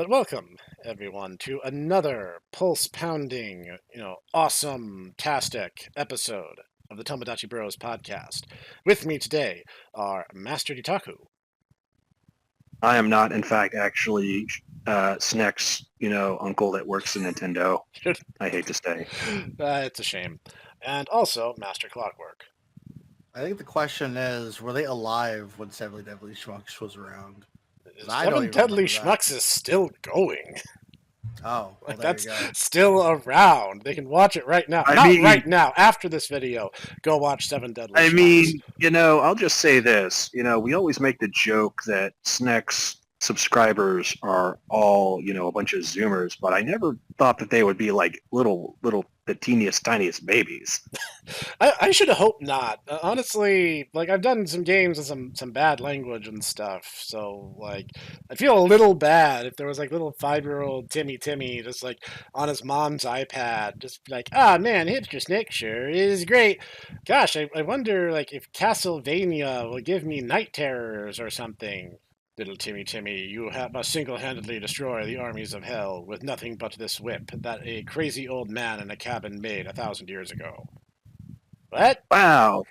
Welcome everyone to another pulse-pounding, awesome-tastic episode of the Tomodachi Bros podcast. With me today are Master Ditaku. I am not, in fact, actually Snek's, uncle that works in Nintendo. I hate to say. It's a shame. And also Master Clockwork. I think the question is, were they alive when Seven Deadly Schmucks was around? I don't Seven even Deadly remember that. Schmucks is still going. Oh, well, there That's you go. still around. They can watch it right now. I Not mean- right now. After this video, go watch Seven Deadly I Schmucks. mean, I'll just say this. We always make the joke that Snek's subscribers are all, a bunch of Zoomers, but I never thought that they would be like little, the teeniest, tiniest babies. I should hope not. Honestly, I've done some games with some bad language and stuff, so I feel a little bad if there was little 5-year-old Timmy just on his mom's iPad, just man, Hipster Snek sure is great. Gosh, I wonder if Castlevania will give me night terrors or something. Little Timmy, you must single-handedly destroy the armies of hell with nothing but this whip that a crazy old man in a cabin made 1,000 years ago. What? Wow.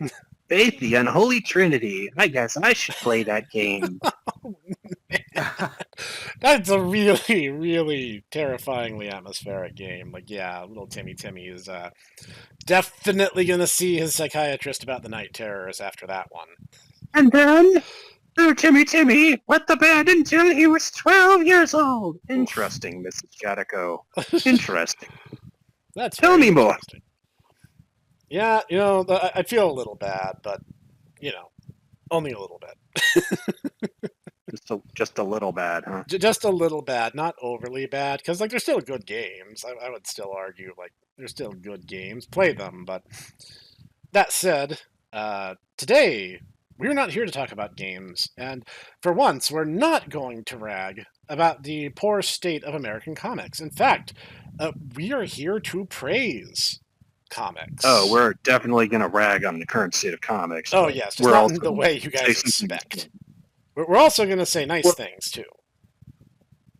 Faith, the unholy trinity. I guess I should play that game. That's a really, really terrifyingly atmospheric game. Little Timmy is definitely going to see his psychiatrist about the night terrors after that one. And then Timmy went to bed until he was 12 years old. Interesting, Mrs. Jadico. Interesting. That's Tell very me more. interesting. Yeah, I feel a little bad, but, only a little bit. Just a little bad, huh? Just a little bad, not overly bad, because they're still good games. I would still argue they're still good games. Play them, but that said, today we're not here to talk about games, and for once we're not going to rag about the poor state of American comics. In fact, we are here to praise comics. Oh, we're definitely going to rag on the current state of comics. Oh yes, just we're not also in the way you guys say something expect. We're also going to say nice things too.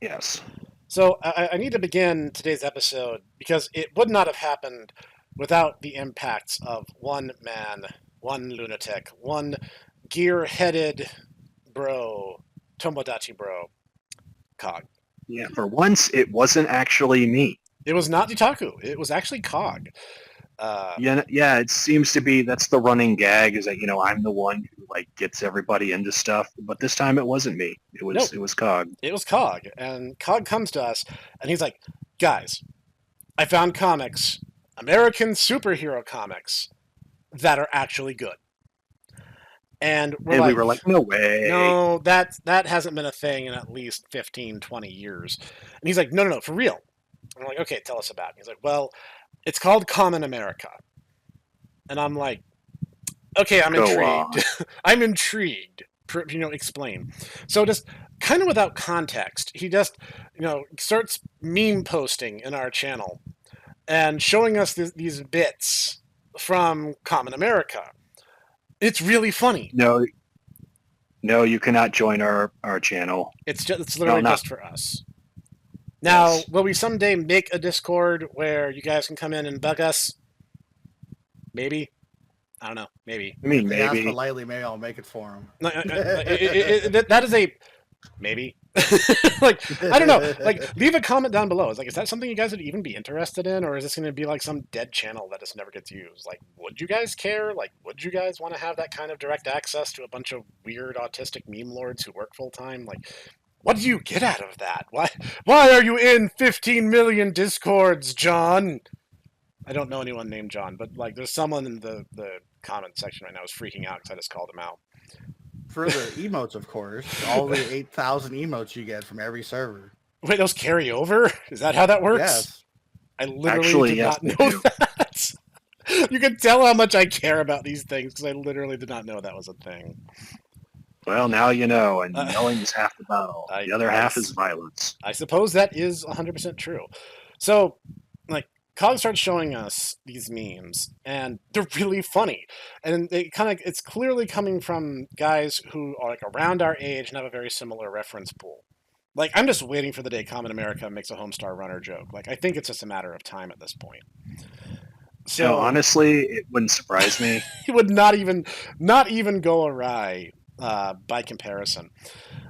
Yes. So I need to begin today's episode because it would not have happened without the impacts of one man, one lunatic, one gear-headed bro, Tomodachi bro, Cog. Yeah, for once, it wasn't actually me. It was not Ditaku. It was actually Cog. Yeah, it seems to be that's the running gag is that I'm the one who gets everybody into stuff, but this time it wasn't me. It was Cog. It was Cog, and Cog comes to us and he's like, "Guys, I found comics, American superhero comics that are actually good." And we were like, "No way." No, that hasn't been a thing in at least 15, 20 years. And he's like, no, for real. And I'm like, okay, tell us about it. He's like, well, it's called Kamen America. And I'm like, okay, I'm intrigued. I'm intrigued. Explain. So just kind of without context, he just, starts meme posting in our channel and showing us these bits from Kamen America. It's really funny. No, you cannot join our channel. It's literally just for us. Now, yes. Will we someday make a Discord where you guys can come in and bug us? Maybe. I don't know. Maybe. I mean, They ask maybe. politely, maybe I'll make it for him. That is a maybe. I don't know. Leave a comment down below. Is that something you guys would even be interested in, or is this going to be some dead channel that just never gets used? Would you guys care? Would you guys want to have that kind of direct access to a bunch of weird autistic meme lords who work full time? What do you get out of that? Why are you in 15 million Discords, John? I don't know anyone named John, but there's someone in the comment section right now who's freaking out because I just called him out. For the emotes, of course. All the 8,000 emotes you get from every server. Wait, those carry over? Is that how that works? Yes. I literally did not know that. You can tell how much I care about these things because I literally did not know that was a thing. Well, now you know, and knowing is half the battle. The other half is violence. I suppose that is 100% true. So, Cog starts showing us these memes, and they're really funny. And it's clearly coming from guys who are around our age and have a very similar reference pool. Like, I'm just waiting for the day Common America makes a Homestar Runner joke. Like, I think it's just a matter of time at this point. So Honestly, it wouldn't surprise me. he would not even go awry by comparison.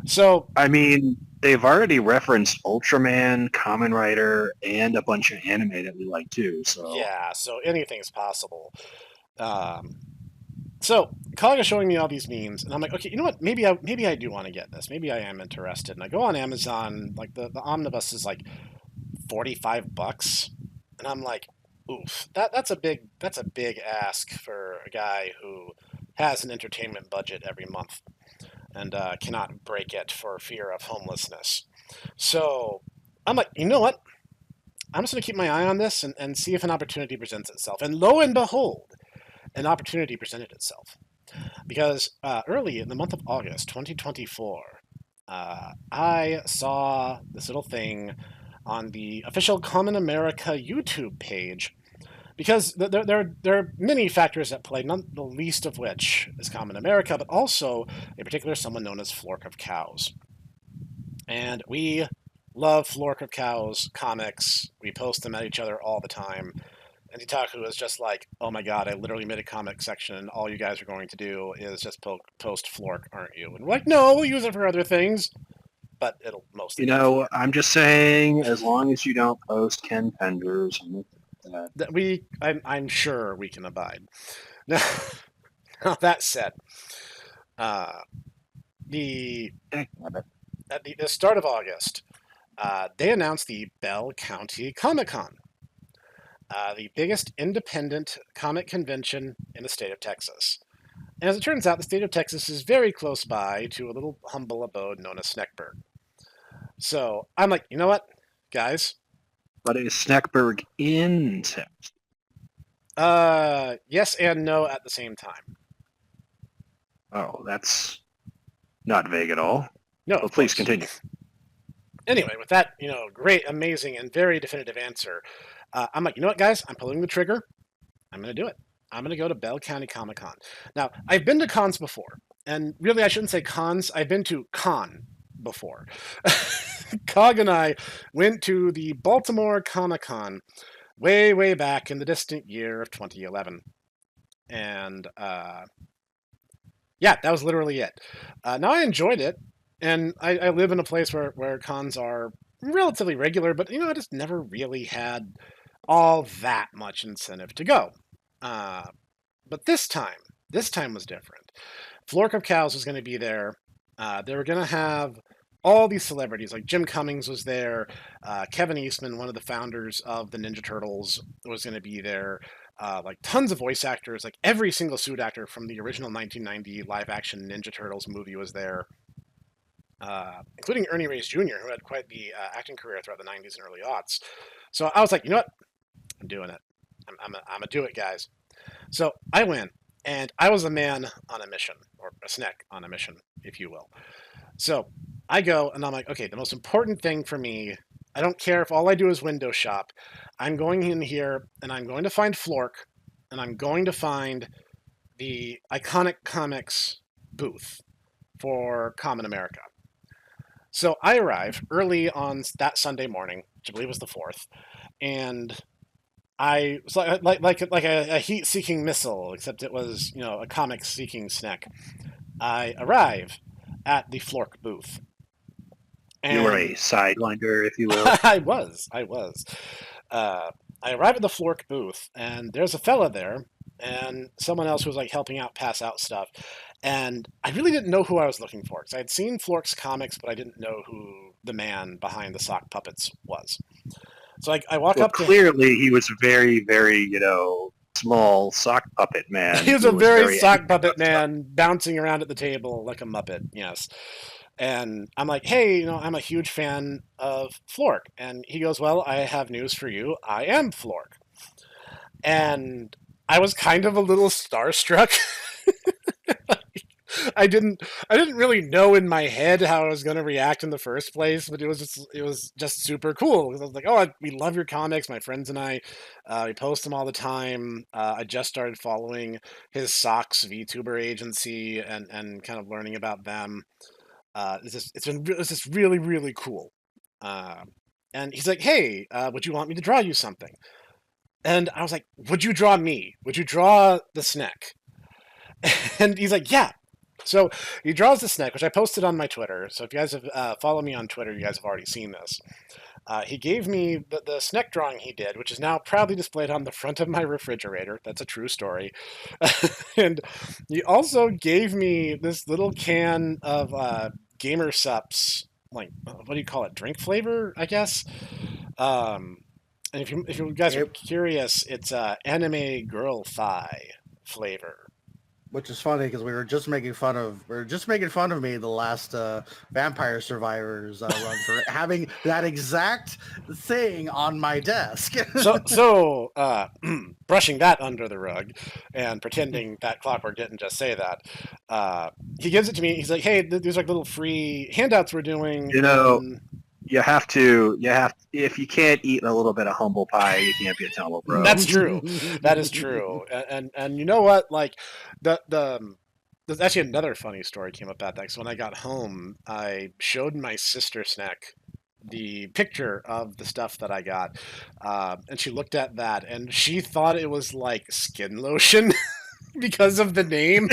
So I mean, they've already referenced Ultraman, Kamen Rider, and a bunch of anime that we like too. So, yeah, so anything's possible. Um, so Kaga's showing me all these memes, and I'm like, okay, you know what? Maybe I do want to get this. Maybe I am interested. And I go on Amazon, like the omnibus is like $45, and I'm like, oof, that's a big ask for a guy who has an entertainment budget every month and cannot break it for fear of homelessness. So I'm like, you know what? I'm just going to keep my eye on this and see if an opportunity presents itself. And lo and behold, an opportunity presented itself. Because early in the month of August 2024, I saw this little thing on the official Common America YouTube page. Because there are many factors at play, not the least of which is Common America, but also, in particular, someone known as Flork of Cows. And we love Flork of Cows comics. We post them at each other all the time. And Itaku is just like, oh my god, I literally made a comic section, and all you guys are going to do is just post Flork, aren't you? And we're like, no, we'll use it for other things, but it'll mostly be Flork. I'm just saying, as long as you don't post Ken Penders, I'm okay with that. I'm sure we can abide. Now, now that said, uh, the Heck, I bet. at the start of August, they announced the Bell County Comic Con, the biggest independent comic convention in the state of Texas. And as it turns out, the state of Texas is very close by to a little humble abode known as Sneckburg. So I'm like, you know what, guys? But is Sneckburg in Texas? Yes and no at the same time. Oh, that's not vague at all. No, Well, of please course. continue. Anyway, with that, great, amazing, and very definitive answer, I'm like, you know what, guys? I'm pulling the trigger. I'm going to do it. I'm going to go to Bell County Comic Con. Now, I've been to cons before, and really, I shouldn't say cons. I've been to con before. Cog and I went to the Baltimore Comic Con way, way back in the distant year of 2011. And yeah, that was literally it. Now, I enjoyed it, and I live in a place where cons are relatively regular, but I just never really had all that much incentive to go. Uh, but this time was different. Flork of Cows was going to be there. They were going to have all these celebrities, like Jim Cummings was there. Kevin Eastman, one of the founders of the Ninja Turtles, was going to be there. Like tons of voice actors, like every single suit actor from the original 1990 live-action Ninja Turtles movie was there, including Ernie Reyes Jr., who had quite the acting career throughout the 90s and early aughts. So I was like, you know what? I'm doing it. I'm gonna do it, guys. So I went, and I was a man on a mission, or a snack on a mission, if you will. So I go, and I'm like, okay, the most important thing for me, I don't care if all I do is window shop. I'm going in here, and I'm going to find Flork, and I'm going to find the Iconic Comics booth for Common America. So I arrive early on that Sunday morning, which I believe was the 4th, and I was like a heat-seeking missile, except it was a comic-seeking snack. I arrive at the Flork booth, You were and a sidewinder, if you will. I was. Uh, I arrive at the Flork booth, and there's a fella there, and someone else who was like helping out pass out stuff, and I really didn't know who I was looking for because I'd seen Flork's comics, but I didn't know who the man behind the sock puppets was. So I walk Well, up to clearly he was a very, very, small sock puppet man he was who a was very very angry sock puppet about stuff. man bouncing around at the table like a muppet. Yes. And I'm like, hey, I'm a huge fan of Flork. And he goes, well, I have news for you. I am Flork. And I was kind of a little starstruck. I didn't really know in my head how I was going to react in the first place, but it was just super cool because I was like, oh, we love your comics, my friends and I. We post them all the time. I just started following his Socks VTuber agency and kind of learning about them. It's just really really cool. And he's like, hey, would you want me to draw you something? And I was like, would you draw me? Would you draw the Snek? And he's like, yeah. So he draws the Snek, which I posted on my Twitter. So if you guys have follow me on Twitter, you guys have already seen this. He gave me the Snek drawing he did, which is now proudly displayed on the front of my refrigerator. That's a true story. And he also gave me this little can of Gamer Sups, like, what do you call it? Drink flavor, I guess. Um, and if you guys are Yep. curious, it's anime girl thigh flavor. Which is funny because we were just making fun of me the last Vampire Survivors run for having that exact thing on my desk. So, brushing that under the rug and pretending that Clockwork didn't just say that, he gives it to me. He's like, "Hey, these are like little free handouts we're doing." You know, if you can't eat a little bit of humble pie, you can't be a Tomo bro. That's true. That is true. And you know what? Like the there's actually another funny story came about that. 'Cause when I got home, I showed my sister Snack the picture of the stuff that I got, and she looked at that and she thought it was like skin lotion because of the name.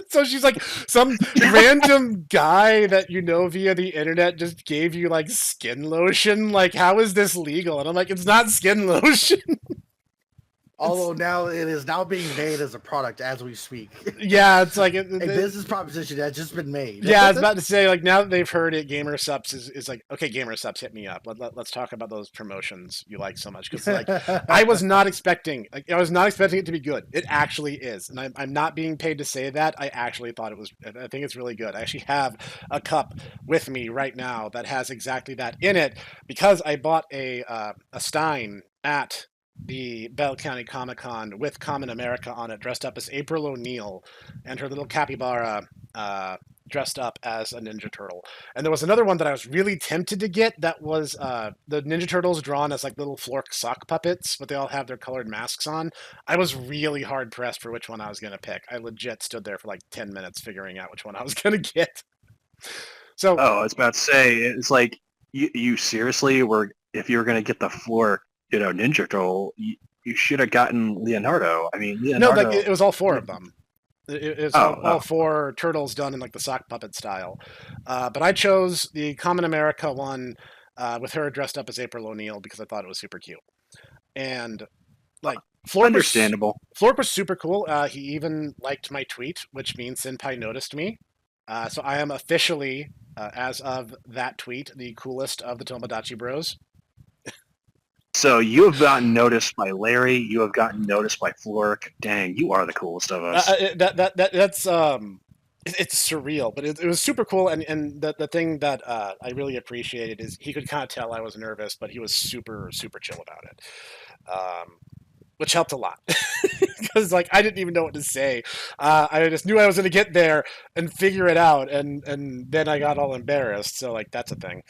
So she's like, some random guy that you know via the internet just gave you like skin lotion. Like, how is this legal? And I'm like, it's not skin lotion. Although now it is now being made as a product as we speak. Yeah, it's like A business proposition has just been made. Yeah, I was about to say, like, now that they've heard it, Gamer Subs is like, okay, Gamer Subs, hit me up. Let's talk about those promotions you like so much. Because like, I was not expecting it to be good. It actually is, and I'm not being paid to say that. I actually thought it was. I think it's really good. I actually have a cup with me right now that has exactly that in it because I bought a Stein at the Bell County Comic Con with Kamen America on it, dressed up as April O'Neil and her little capybara dressed up as a Ninja Turtle. And there was another one that I was really tempted to get that was the Ninja Turtles drawn as like little Flork sock puppets, but they all have their colored masks on. I was really hard pressed for which one I was going to pick. I legit stood there for like 10 minutes figuring out which one I was going to get. So, Oh, I was about to say, it's like you seriously were, if you were going to get the floor, Ninja Turtle, you should have gotten Leonardo. I mean, no, Leonardo. like it was all four of them. It's all four turtles done in like the sock puppet style. But I chose the Common America one with her dressed up as April O'Neil because I thought it was super cute. And like Understandable. Flork was super cool. He even liked my tweet, which means Senpai noticed me. So I am officially, as of that tweet, the coolest of the Tomodachi Bros. So you have gotten noticed by Larry. You have gotten noticed by Flork. Dang, you are the coolest of us. That's it's surreal, but it was super cool. And the thing that I really appreciated is he could kind of tell I was nervous, but he was super super chill about it, which helped a lot because like I didn't even know what to say. I just knew I was going to get there and figure it out, and then I got all embarrassed. So like that's a thing.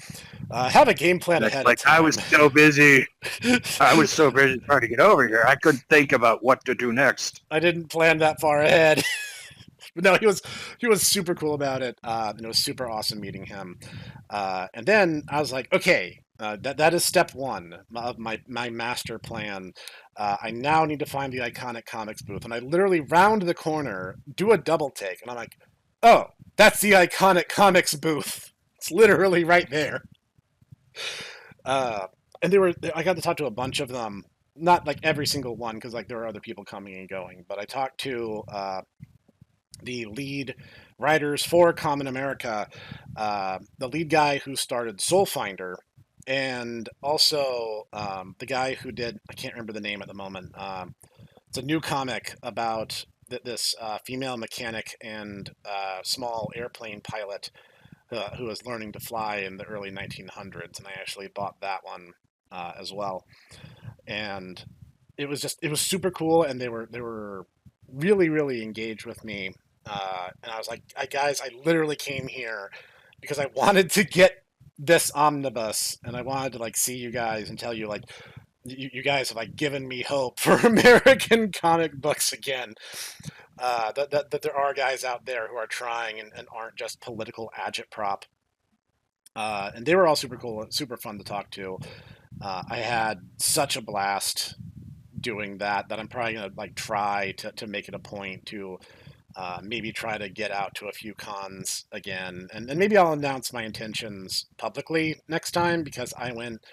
Have a game plan ahead. Like I was so busy. I was so busy trying to get over here. I couldn't think about what to do next. I didn't plan that far ahead. But no, he was super cool about it. And it was super awesome meeting him. And then I was like, okay, that is step one of my master plan. I now need to find the Iconic Comics booth, and I literally round the corner, do a double take, and I'm like, oh, that's the Iconic Comics booth. It's literally right there. And I got to talk to a bunch of them, not like every single one, because like there were other people coming and going, but I talked to the lead writers for Common America, the lead guy who started Soul Finder, and also the guy who did, I can't remember the name at the moment. It's a new comic about this female mechanic and small airplane pilot who was learning to fly in the early 1900s, and I actually bought that one as well. And it was super cool, and they were really really engaged with me. And I was like, guys, I literally came here because I wanted to get this omnibus, and I wanted to like see you guys and tell you like you guys have like given me hope for American comic books again. that there are guys out there who are trying and aren't just political agitprop. And they were all super cool and super fun to talk to. I had such a blast doing that I'm probably gonna like try to make it a point to maybe try to get out to a few cons again, and maybe I'll announce my intentions publicly next time because I went.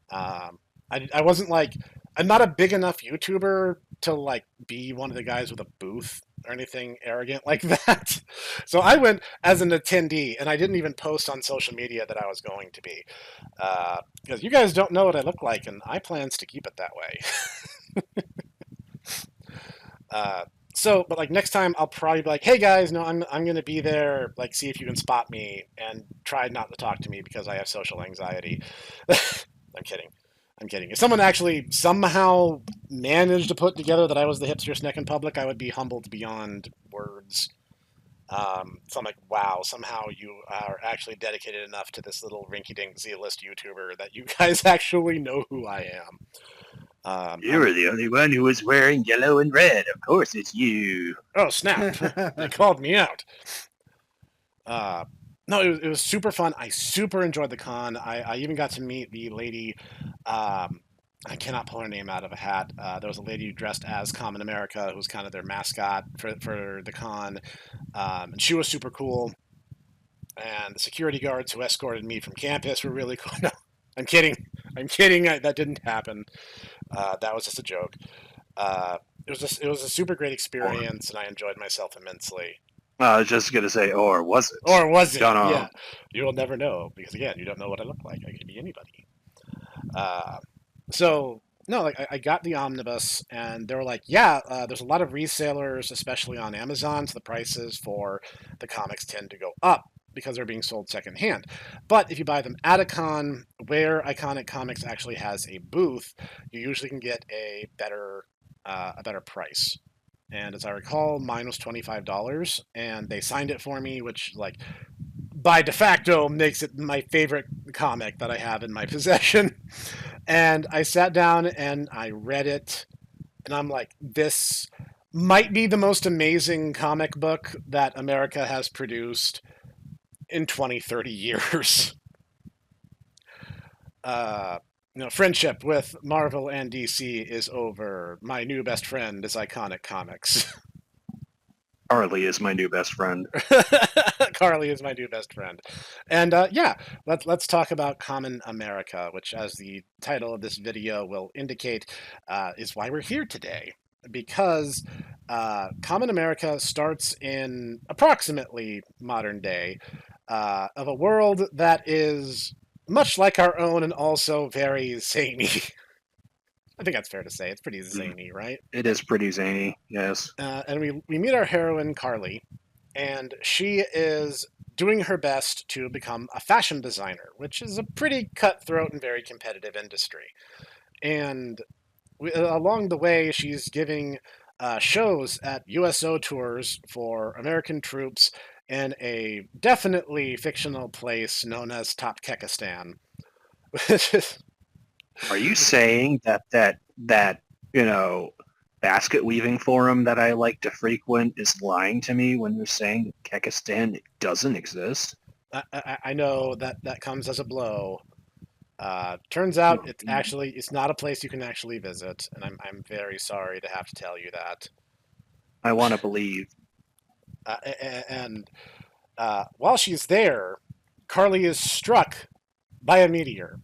I wasn't like I'm not a big enough YouTuber to like be one of the guys with a booth or anything arrogant like that. So I went as an attendee, and I didn't even post on social media that I was going to be because you guys don't know what I look like, and I plans to keep it that way. Uh, but like next time, I'll probably be like, "Hey guys, no, I'm gonna be there. Like, see if you can spot me, and try not to talk to me because I have social anxiety." I'm kidding. I'm kidding. If someone actually somehow managed to put together that I was the hipster Snek in public, I would be humbled beyond words. So I'm like, wow, somehow you are actually dedicated enough to this little rinky-dink Z-list YouTuber that you guys actually know who I am. You were the only one who was wearing yellow and red. Of course it's you. Oh, snap. They called me out. No, it was super fun. I super enjoyed the con. I even got to meet the lady. I cannot pull her name out of a hat. There was a lady dressed as Kamen America who was kind of their mascot for the con. And she was super cool. And the security guards who escorted me from campus were really cool. No, I'm kidding. I'm kidding. That didn't happen. That was just a joke. It was a super great experience, and I enjoyed myself immensely. I was just gonna say, or was it? Or was it? Don't know. Yeah, you will never know because again, you don't know what I look like. I could be anybody. So no, like I got the omnibus, and they were like, yeah, there's a lot of resellers, especially on Amazon, so the prices for the comics tend to go up because they're being sold secondhand. But if you buy them at a con where Iconic Comics actually has a booth, you usually can get a better price. And as I recall, mine was $25, and they signed it for me, which like by de facto makes it my favorite comic that I have in my possession. And I sat down and I read it, and I'm like, this might be the most amazing comic book that America has produced in 20, 30 years. Friendship with Marvel and DC is over. My new best friend is Iconic Comics. Harley is my new best friend. Carly is my new best friend. And let's talk about Kamen America, which, as the title of this video will indicate, is why we're here today. Because Kamen America starts in approximately modern day of a world that is much like our own and also very zany. I think that's fair to say. It's pretty zany, right? It is pretty zany, yes. And we meet our heroine, Carly, and she is doing her best to become a fashion designer, which is a pretty cutthroat and very competitive industry. And along the way, she's giving shows at USO tours for American troops in a definitely fictional place known as Topkekistan. Are you saying that basket weaving forum that I like to frequent is lying to me when you're saying that Kekistan doesn't exist? I know that comes as a blow. Turns out it's not a place you can actually visit, and I'm very sorry to have to tell you that. I want to believe. And while she's there, Carly is struck by a meteor.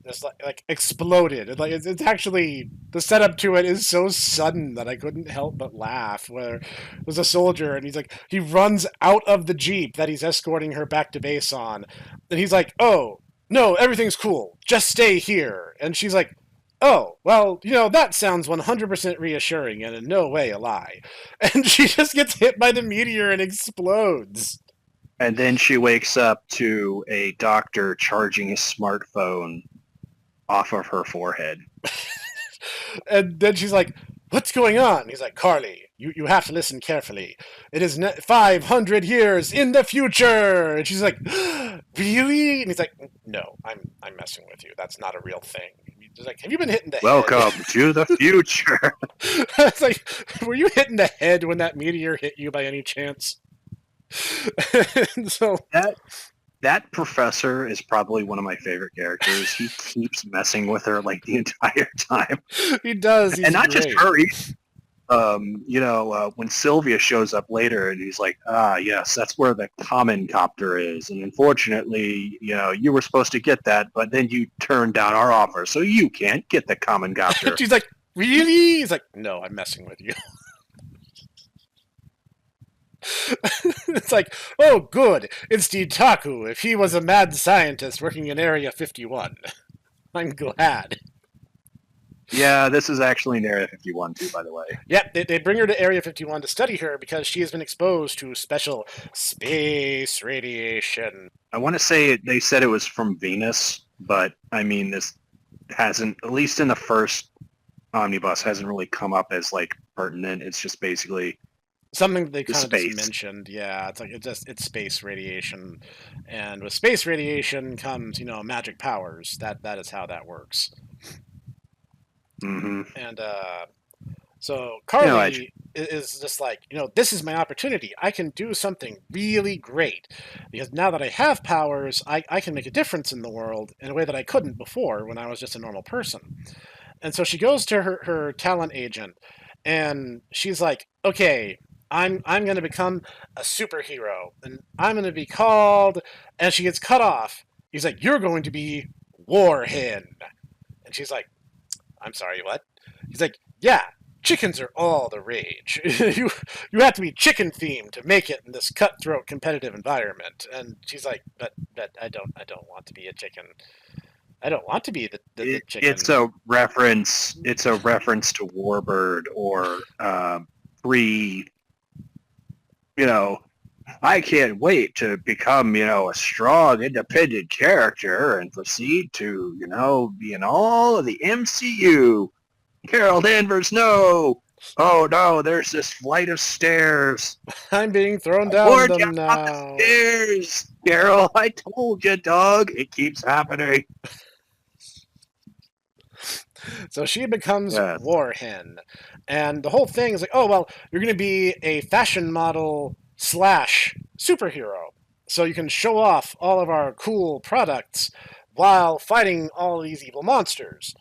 It's like exploded. It's actually the setup to it is so sudden that I couldn't help but laugh. Where there's a soldier and he runs out of the jeep that he's escorting her back to base on, and he's like, "Oh no, everything's cool. Just stay here." And she's like, "Oh well, that sounds 100% reassuring and in no way a lie." And she just gets hit by the meteor and explodes. And then she wakes up to a doctor charging his smartphone off of her forehead. And then she's like, "What's going on?" He's like, "Carly, you have to listen carefully. It is 500 years in the future." And she's like, "Really?" And he's like, "No, I'm messing with you. That's not a real thing. She's like, have you been hit in the head? Welcome to the future. It's like, were you hit in the head when that meteor hit you by any chance? And so That that professor is probably one of my favorite characters. He keeps messing with her like the entire time, he does. and He's not just great. her. When Sylvia shows up later and he's like, yes, that's where the Kamen copter is. And unfortunately, you were supposed to get that, but then you turned down our offer, so you can't get the Kamen copter. She's like, really? He's like, no, I'm messing with you. It's like, oh, good. It's Ditaku. If he was a mad scientist working in Area 51, I'm glad. Yeah, this is actually in Area 51 too, by the way. Yep, they bring her to Area 51 to study her because she has been exposed to special space radiation. I want to say they said it was from Venus, but I mean, this hasn't, at least in the first omnibus, hasn't really come up as like pertinent. It's just basically Something that they kind of space. just mentioned. Yeah, it's like it's space radiation, and with space radiation comes magic powers. That is how that works. Mm-hmm. And so Carly is just like, this is my opportunity. I can do something really great because now that I have powers, I can make a difference in the world in a way that I couldn't before when I was just a normal person. And so she goes to her talent agent, and she's like, okay, I'm going to become a superhero, and I'm going to be called, and she gets cut off. He's like, you're going to be Warhen. And she's like, I'm sorry, what? He's like, yeah, chickens are all the rage. you have to be chicken themed to make it in this cutthroat competitive environment. And she's like, but I don't want to be a chicken. I don't want to be the chicken. It's a reference. It's a reference to Warbird or pre. I can't wait to become, a strong, independent character and proceed to, be in all of the MCU. Carol Danvers, no. Oh, no, there's this flight of stairs. I'm being thrown down them now. The stairs, Carol. I told you, dog. It keeps happening. So she becomes Warhen. And the whole thing is like, oh, well, you're going to be a fashion model / superhero. So you can show off all of our cool products while fighting all these evil monsters.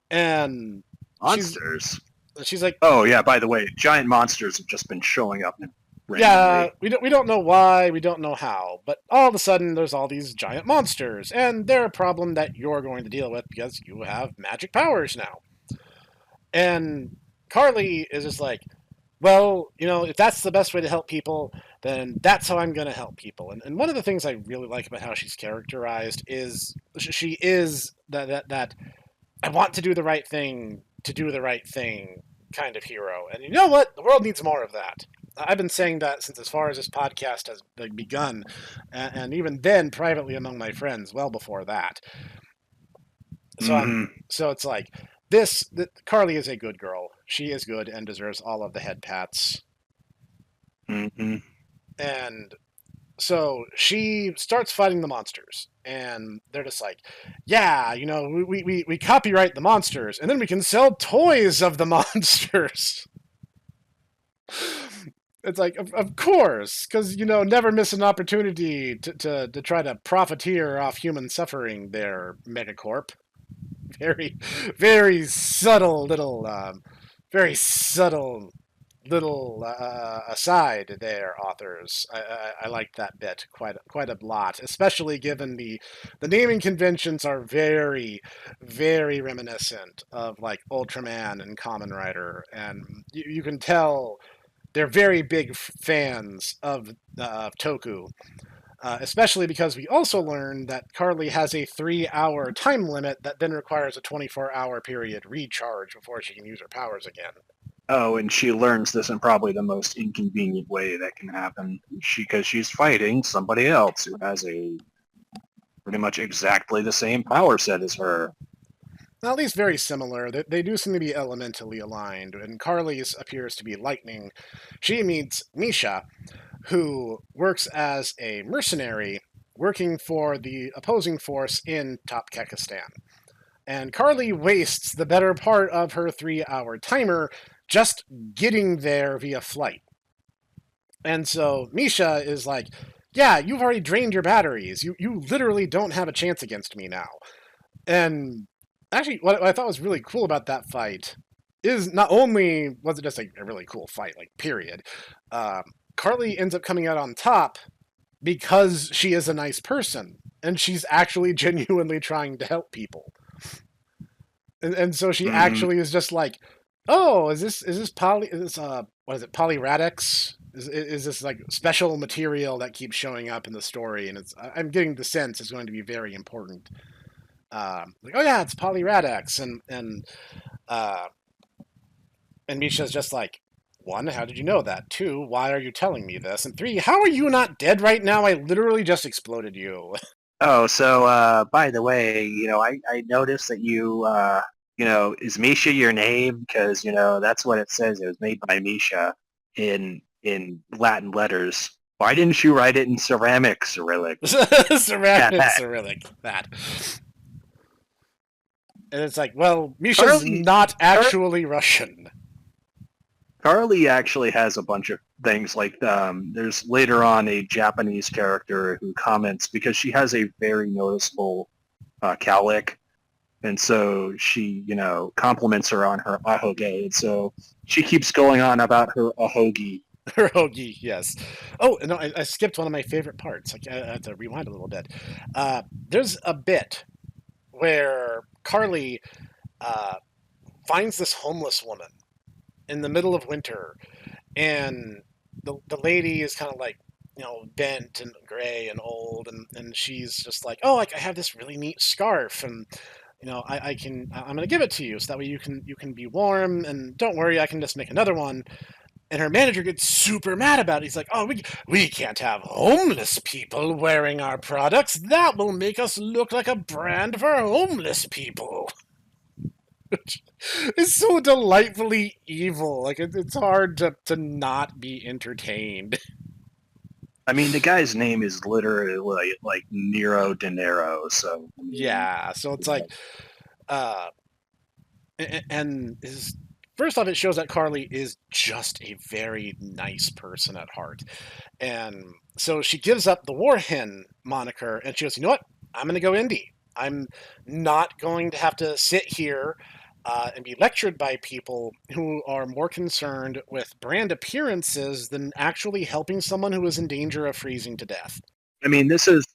And monsters? She's like, oh, yeah, by the way, giant monsters have just been showing up randomly. Yeah, we don't know why, we don't know how, but all of a sudden there's all these giant monsters, and they're a problem that you're going to deal with because you have magic powers now. And Carly is just like, well, if that's the best way to help people, then that's how I'm going to help people. And one of the things I really like about how she's characterized is she is that I want to do the right thing to do the right thing kind of hero. And you know what? The world needs more of that. I've been saying that since as far as this podcast has begun, and even then privately among my friends, well before that. So so it's like, Carly is a good girl. She is good and deserves all of the head pats. Mm-hmm. And so she starts fighting the monsters, and they're just like, yeah, we copyright the monsters, and then we can sell toys of the monsters. It's like, of course, because, never miss an opportunity to try to profiteer off human suffering there, Megacorp. Very, very subtle little aside there, authors. I like that bit quite a lot, especially given the naming conventions are very, very reminiscent of like Ultraman and Kamen Rider, and you can tell they're very big fans of Toku. Especially because we also learned that Carly has a 3-hour time limit that then requires a 24-hour period recharge before she can use her powers again. Oh, and she learns this in probably the most inconvenient way that can happen. Because she's fighting somebody else who has a pretty much exactly the same power set as her. At least very similar. They do seem to be elementally aligned, and Carly's appears to be lightning. She meets Misha, who works as a mercenary working for the opposing force in Top Kekistan. and Carly wastes the better part of her 3-hour timer just getting there via flight. And so Misha is like, yeah, you've already drained your batteries. You literally don't have a chance against me now. And actually, what I thought was really cool about that fight is not only was it just a really cool fight, like, period, Carly ends up coming out on top because she is a nice person and she's actually genuinely trying to help people. And so she Mm-hmm. actually is just like, oh, is this poly is this what is it, polyradix? Is this like special material that keeps showing up in the story? And I'm getting the sense it's going to be very important. Like, oh yeah, it's polyradix, uh, and Misha's just like, one, how did you know that? Two, why are you telling me this? And three, how are you not dead right now? I literally just exploded you. Oh, so by the way, I noticed that is Misha your name? Because that's what it says. It was made by Misha in Latin letters. Why didn't you write it in ceramic Cyrillic? Ceramic Yeah, Cyrillic, that. And it's like, well, Misha's Carly, not Car- actually Russian. Carly actually has a bunch of things like there's later on a Japanese character who comments because she has a very noticeable cowlick, and so she compliments her on her ahoge, and so she keeps going on about her ahogi. Hirogi, yes. Oh, no, I skipped one of my favorite parts. I have to rewind a little bit. There's a bit where Carly uh, finds this homeless woman in the middle of winter, and the lady is kind of like, bent and gray and old, and she's just like, oh, like, I have this really neat scarf, and I'm gonna give it to you so that way you can be warm, and don't worry, I can just make another one. And her manager gets super mad about it. He's like, oh, we can't have homeless people wearing our products. That will make us look like a brand for homeless people. It's so delightfully evil. Like, it's hard to not be entertained. I mean, the guy's name is literally like Nero De Niro, so I mean, Yeah, so it's you know, like, uh, and his first off, it shows that Carly is just a very nice person at heart. And so she gives up the Warhen moniker and she goes, you know what? I'm going to go indie. I'm not going to have to sit here and be lectured by people who are more concerned with brand appearances than actually helping someone who is in danger of freezing to death. I mean, this is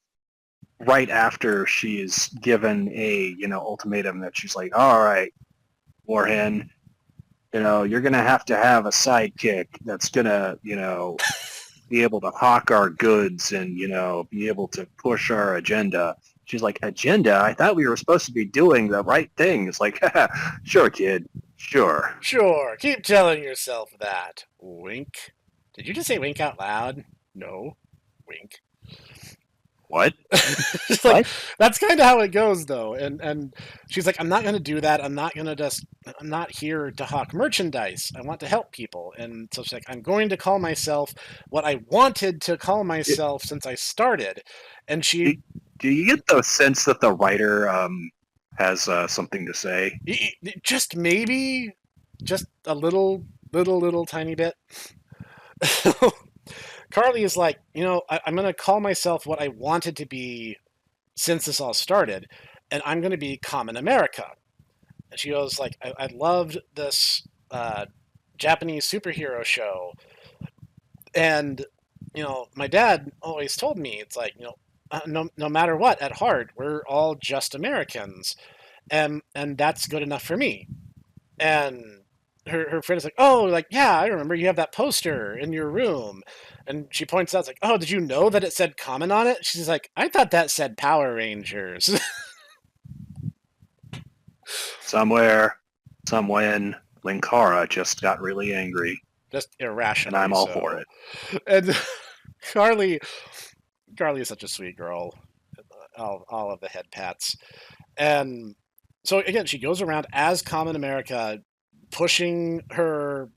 right after she's given a ultimatum that she's like, all right, Warhen, you're gonna have a sidekick that's gonna be able to hawk our goods and be able to push our agenda. She's like, agenda? I thought we were supposed to be doing the right thing. It's like, sure, kid, sure. Sure, keep telling yourself that. Wink. Did you just say wink out loud? No. Wink. What? It's like, What? that's kind of how it goes, though. And she's like, I'm not going to do that. I'm not here to hawk merchandise. I want to help people. And so she's like, I'm going to call myself what I wanted to call It, myself since I started. And do, do you get the sense that the writer has something to say? just maybe, just a little tiny bit. Carly is like, I'm going to call myself what I wanted to be since this all started, and I'm going to be Kamen America. And she goes like, I loved this Japanese superhero show, and my dad always told me it's like, no matter what, at heart, we're all just Americans, and that's good enough for me. And her friend is like, oh, like, yeah, I remember you have that poster in your room. And she points out, it's like, oh, did you know that it said Kamen on it? She's like, I thought that said Power Rangers. Somewhere, somewhen, Linkara just got really angry, Just and I'm irrationally all for so. it. And Carly, Carly is such a sweet girl. All of the head pats. And so again, she goes around as Common America, pushing her.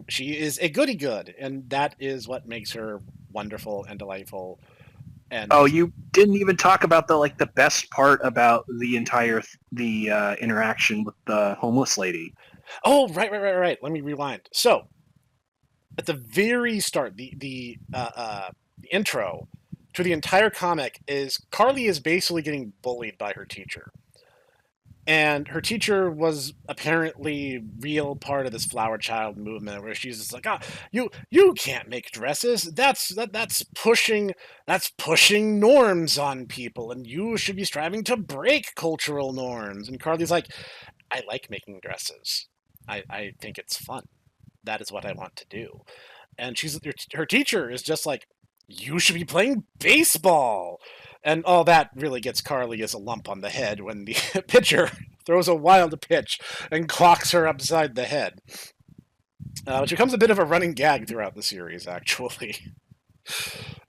She is a goody good, and that is what makes her wonderful and delightful. And Oh, he's you didn't even talk about the best part about the entire interaction with the homeless lady. oh right. Let me rewind. So at the very start, the intro to the entire comic is Carly is basically getting bullied by her teacher. And her teacher was apparently real part of this flower child movement where she's just like, you can't make dresses. That's pushing norms on people, and you should be striving to break cultural norms. And Carly's like, I like making dresses. I think it's fun. That is what I want to do. And her teacher is just like, you should be playing baseball. And all that really gets Carly as a lump on the head when the pitcher throws a wild pitch and clocks her upside the head, which becomes a bit of a running gag throughout the series, actually.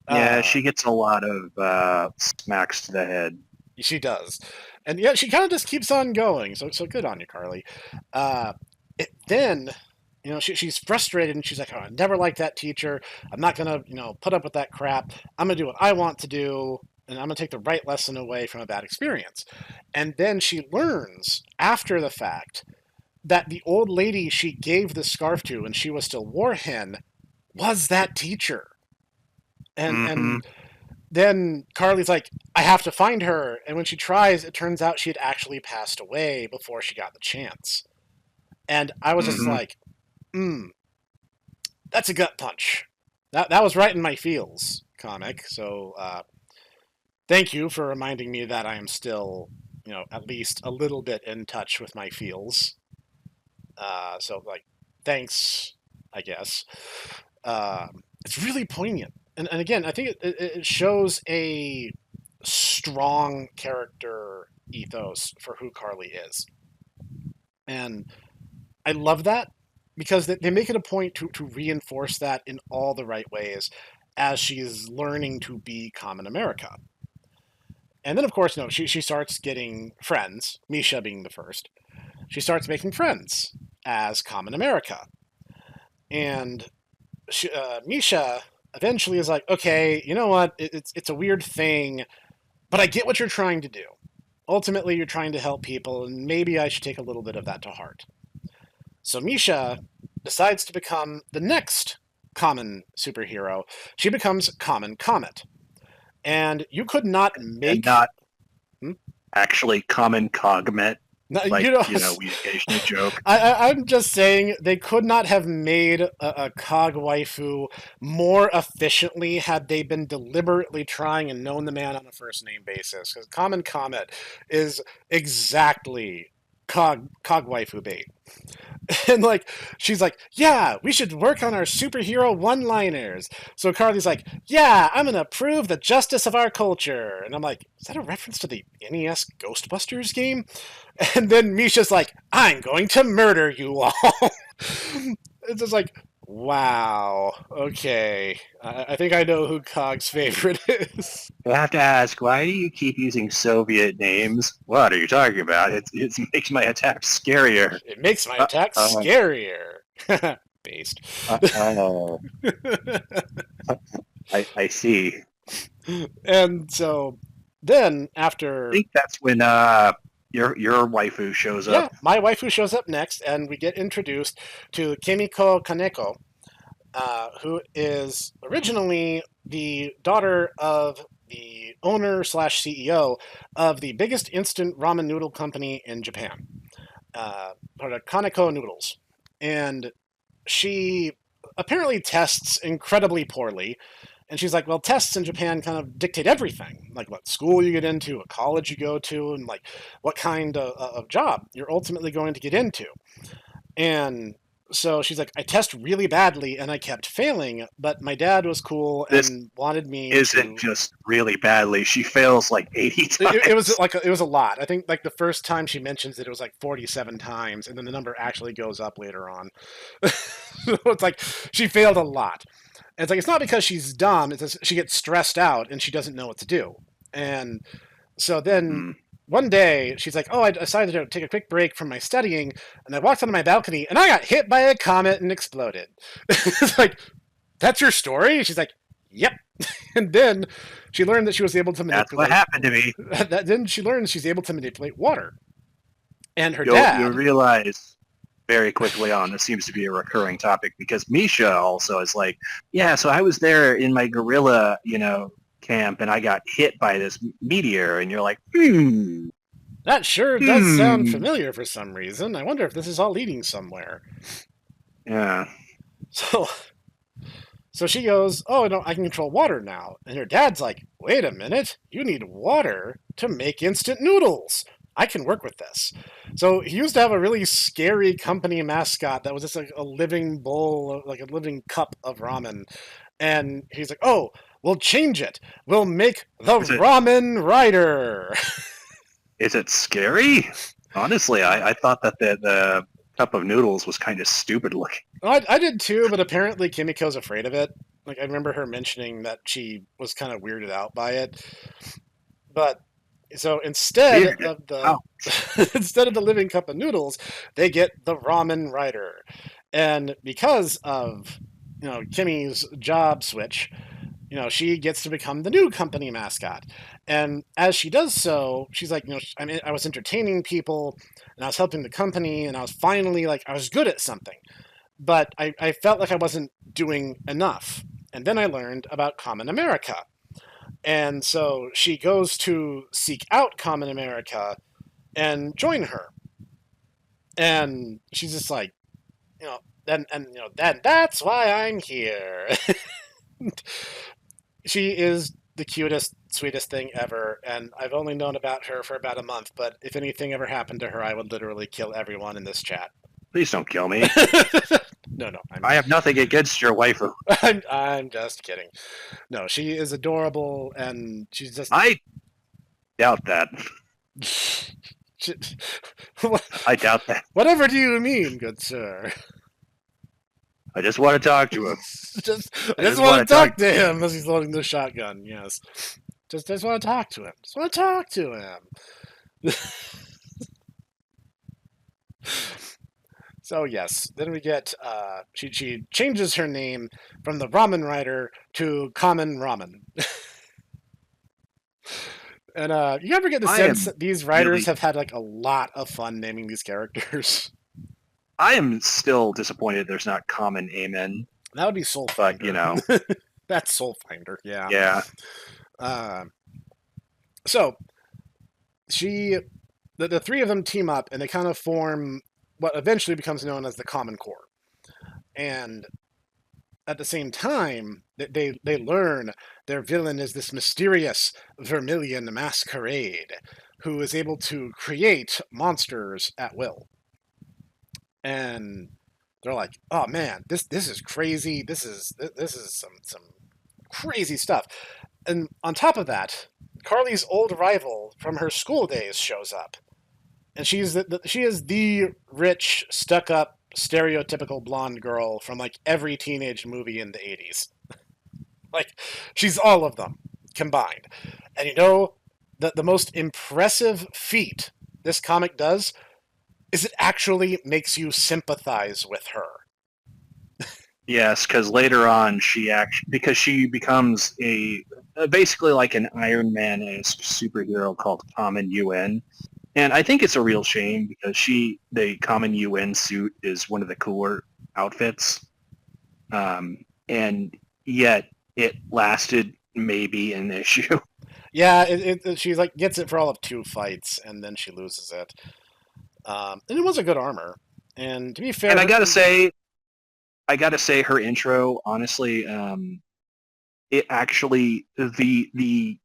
Yeah, Uh, she gets a lot of smacks to the head. she does, and yeah, she kind of just keeps on going. So good on you, Carly. Uh, then she's frustrated and she's like, oh, I never liked that teacher. I'm not gonna put up with that crap. I'm gonna do what I want to do, and I'm gonna take the right lesson away from a bad experience. And then she learns after the fact that the old lady she gave the scarf to when she was still Warhen was that teacher. And Hmm. then Carly's like, I have to find her. And when she tries, it turns out she had actually passed away before she got the chance. And I was just Hmm. like, that's a gut punch. That was right in my feels, comic. So thank you for reminding me that I am still, at least a little bit in touch with my feels. So like, thanks, I guess. It's really poignant, and again, I think it shows a strong character ethos for who Carly is, and I love that because they make it a point to reinforce that in all the right ways as she's learning to be common America. And then, of course, she starts getting friends, Misha being the first. She starts making friends as common America. And Misha eventually is like, okay, you know what? It's a weird thing, but I get what you're trying to do. Ultimately, you're trying to help people, and maybe I should take a little bit of that to heart. So Misha decides to become the next common superhero. She becomes Common Comet. And you could not And make. not Hmm? actually common cogmet, No, like, we occasionally joke. I'm just saying they could not have made a Cog waifu more efficiently had they been deliberately trying and known the man on a first name basis. Because Common Comet is exactly Cog waifu bait. And like she's like, yeah, we should work on our superhero one-liners. So Carly's like, yeah, I'm gonna prove the justice of our culture. And I'm like, is that a reference to the NES Ghostbusters game? And then Misha's like, I'm going to murder you all. It's just like, wow, okay. I think I know who Cog's favorite is. I have to ask, why do you keep using Soviet names? What are you talking about? It makes my attack scarier. It makes my Uh, attacks uh, scarier. Based. oh, I see. I And so then after, think that's when your waifu shows yeah, up. my waifu shows up next, and we get introduced to Kimiko Kaneko, who is originally the daughter of the owner slash CEO of the biggest instant ramen noodle company in Japan, called Kaneko Noodles. And she apparently tests incredibly poorly. And she's like, well, tests in Japan kind of dictate everything, like what school you get into, what college you go to, and like what kind of job you're ultimately going to get into. And so she's like, I test really badly and I kept failing, but my dad was cool This and wanted me isn't to. just really badly. She fails like 80 It was times. like it was a lot. I think like the first time she mentions it was like 47 times, and then the number actually goes up later on. So it's like she failed a lot. And it's like it's not because she's dumb; it's just she gets stressed out and she doesn't know what to do. And so then Hmm. one day she's like, "Oh, I decided to take a quick break from my studying," and I walked onto my balcony and I got hit by a comet and exploded. It's like, that's your story? She's like, Yep. And then she learned that she was able to That's what manipulate. happened to me. Then she learned she's able to manipulate water. And her You'll dad. realize very quickly on this seems to be a recurring topic because Misha also is like, yeah, so I was there in my gorilla, camp and I got hit by this meteor, and you're like, That sure does sound familiar for some reason. I wonder if this is all leading somewhere. yeah. So she goes, oh, no, I can control water now. And her dad's like, wait a minute, you need water to make instant noodles. I can work with this. So he used to have a really scary company mascot that was just like a living bowl, like a living cup of ramen. And he's like, oh, we'll change it. We'll make the Ramen Rider. Is it scary? Honestly, I thought that the cup of noodles was kind of stupid looking. I did too, but apparently Kimiko's afraid of it. Like, I remember her mentioning that she was kind of weirded out by it. But so instead of the instead of the living cup of noodles, they get the Ramen Rider. And because of Kimmy's job switch, she gets to become the new company mascot. And as she does so, she's like, I was entertaining people, and I was helping the company, and I was finally like, I was good at something. But I felt like I wasn't doing enough. And then I learned about Kamen America. And so she goes to seek out Kamen America and join her. And she's just like, that's why I'm here. She is the cutest, sweetest thing ever, and I've only known about her for about a month, but if anything ever happened to her, I would literally kill everyone in this chat. Please don't kill me. No. I have nothing against your waifu. I'm just kidding. No, she is adorable, and she's just... I doubt that. I doubt that. Whatever do you mean, good sir? I just want to talk to him. I just want to talk to him as he's loading the shotgun, yes. Just want to talk to him. Just want to talk to him. So yes, then we get she changes her name from the Ramen Rider to Kamen Ramen. And you ever get the sense that these writers have had like a lot of fun naming these characters? I am still disappointed there's not Common Amen. That would be Soul Finder. But that's Soul Finder, yeah. Yeah. So the three of them team up and they kind of form what eventually becomes known as the Common Core. And at the same time, they learn their villain is this mysterious Vermilion Masquerade who is able to create monsters at will. And they're like, "Oh man, this is crazy. This is some crazy stuff." And on top of that, Carly's old rival from her school days shows up. And she is the rich, stuck-up, stereotypical blonde girl from like every teenage movie in the 80s. Like, she's all of them combined. And the most impressive feat this comic does is it actually makes you sympathize with her. Yes, because later on because she becomes basically like an Iron Man-esque superhero called Kamen UN. And I think it's a real shame because the Kamen UN suit is one of the cooler outfits. And yet it lasted maybe an issue. Yeah, she like gets it for all of 2 fights and then she loses it. And it was a good armor. And to be fair, and I gotta say her intro, honestly, it actually the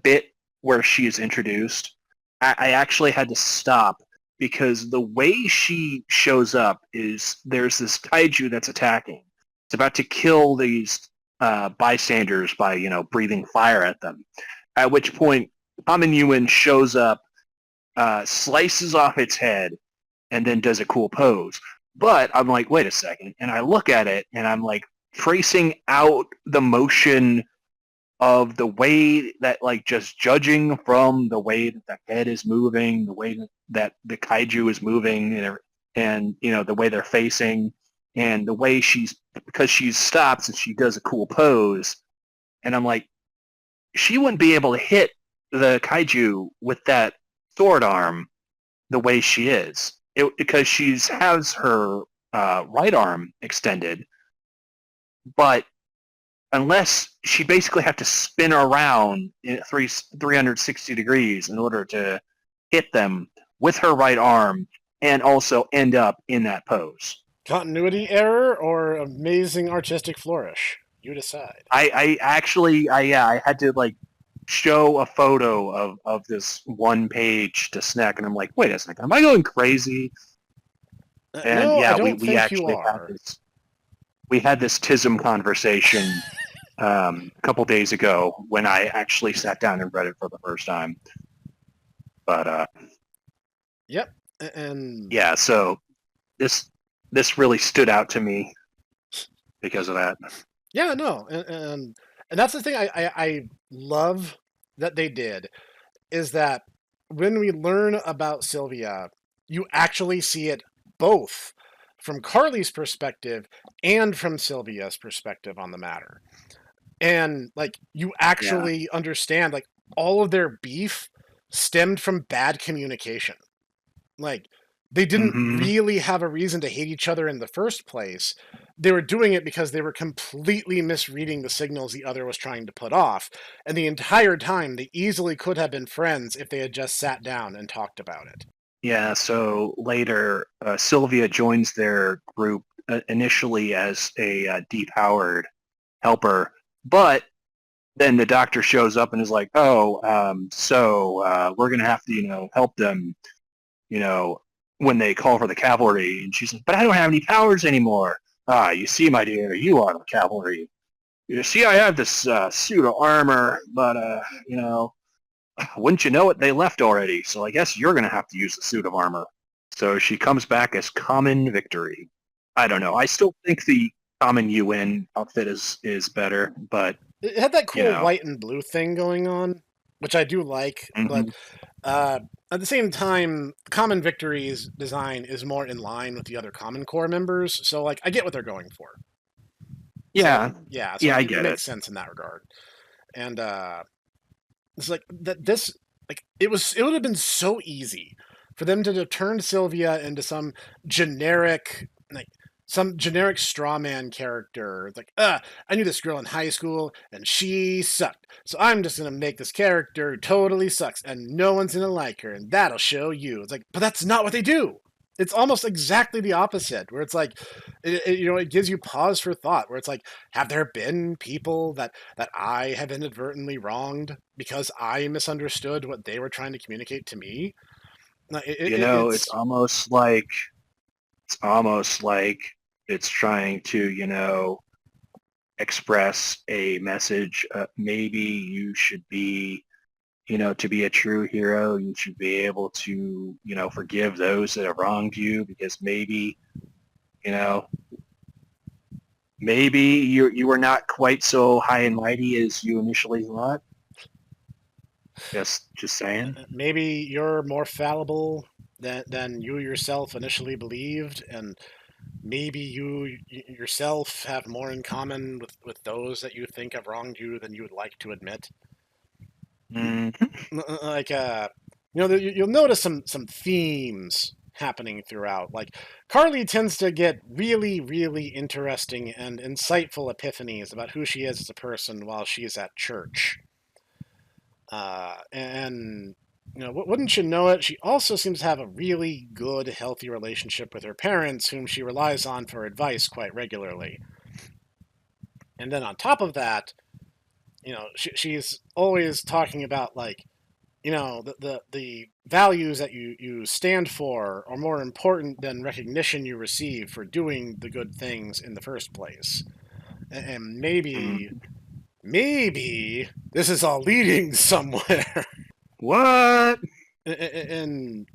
bit where she is introduced, I actually had to stop because the way she shows up is there's this kaiju that's attacking. It's about to kill these bystanders by breathing fire at them. At which point, Kamen Yuen shows up, slices off its head, and then does a cool pose. But I'm like, wait a second. And I look at it, and I'm like tracing out the motion of the way that, like, just judging from the way that the head is moving, the way that the kaiju is moving, and the way they're facing, and the way because she stops and she does a cool pose, And I'm like, she wouldn't be able to hit the kaiju with that sword arm the way she is, because she has her right arm extended, but unless she basically have to spin around in 360 degrees in order to hit them with her right arm and also end up in that pose. Continuity error or amazing artistic flourish? You decide. I had to like show a photo of this one page to Snek, and I'm like, wait a second, am I going crazy? And No, I yeah, don't we think you actually are. had this TISM conversation a couple days ago when I actually sat down and read it for the first time. But Yep. And yeah, so this really stood out to me because of that. yeah, no, and that's the thing I love that they did is that when we learn about Sylvia, you actually see it both from Carly's perspective and from Sylvia's perspective on the matter. And like you Yeah. actually understand like all of their beef stemmed from bad communication. Like they didn't Mm-hmm. really have a reason to hate each other in the first place. They were doing it because they were completely misreading the signals the other was trying to put off. And the entire time, they easily could have been friends if they had just sat down and talked about it. Yeah, so later, Sylvia joins their group initially as a depowered helper, but then the doctor shows up and is like, "Oh, so we're gonna have to, help them, you know, when they call for the cavalry." And she's like, "But I don't have any powers anymore." Ah, you see, my dear, you are the cavalry. You see, I have this suit of armor, but wouldn't you know it, they left already. So I guess you're gonna have to use the suit of armor. So she comes back as Kamen Victory. I don't know. I still think the Kamen UN outfit is better, but It had that you cool know. white and blue thing going on, which I do like, but Mhm. uh, at the same time, Common Victory's design is more in line with the other Common Core members, so like I get what they're going for. So Yeah, yeah, so yeah, I it get it. makes sense in that regard. And it's like that. This like it would have been so easy for them to turn Sylvia into some generic straw man character. It's like, I knew this girl in high school and she sucked. So I'm just gonna make this character who totally sucks and no one's gonna like her, and that'll show you. It's like, but that's not what they do. It's almost exactly the opposite, where it's like, it gives you pause for thought. Where it's like, have there been people that I have inadvertently wronged because I misunderstood what they were trying to communicate to me? It's It's almost like it's trying to, express a message. Maybe you should be, to be a true hero, you should be able to, forgive those that have wronged you, because you know, maybe you were not quite so high and mighty as you initially thought. Just saying. maybe you're more fallible than you yourself initially believed, and maybe you yourself have more in common with those that you think have wronged you than you would like to admit. Mhm. Like you'll notice some themes happening throughout. Like Carly tends to get really really interesting and insightful epiphanies about who she is as a person while she's at church. And wouldn't you know it, she also seems to have a really good healthy relationship with her parents, whom she relies on for advice quite regularly. And then on top of that, she's always talking about like, the values that you stand for are more important than recognition you receive for doing the good things in the first place. And maybe this is all leading somewhere. What? And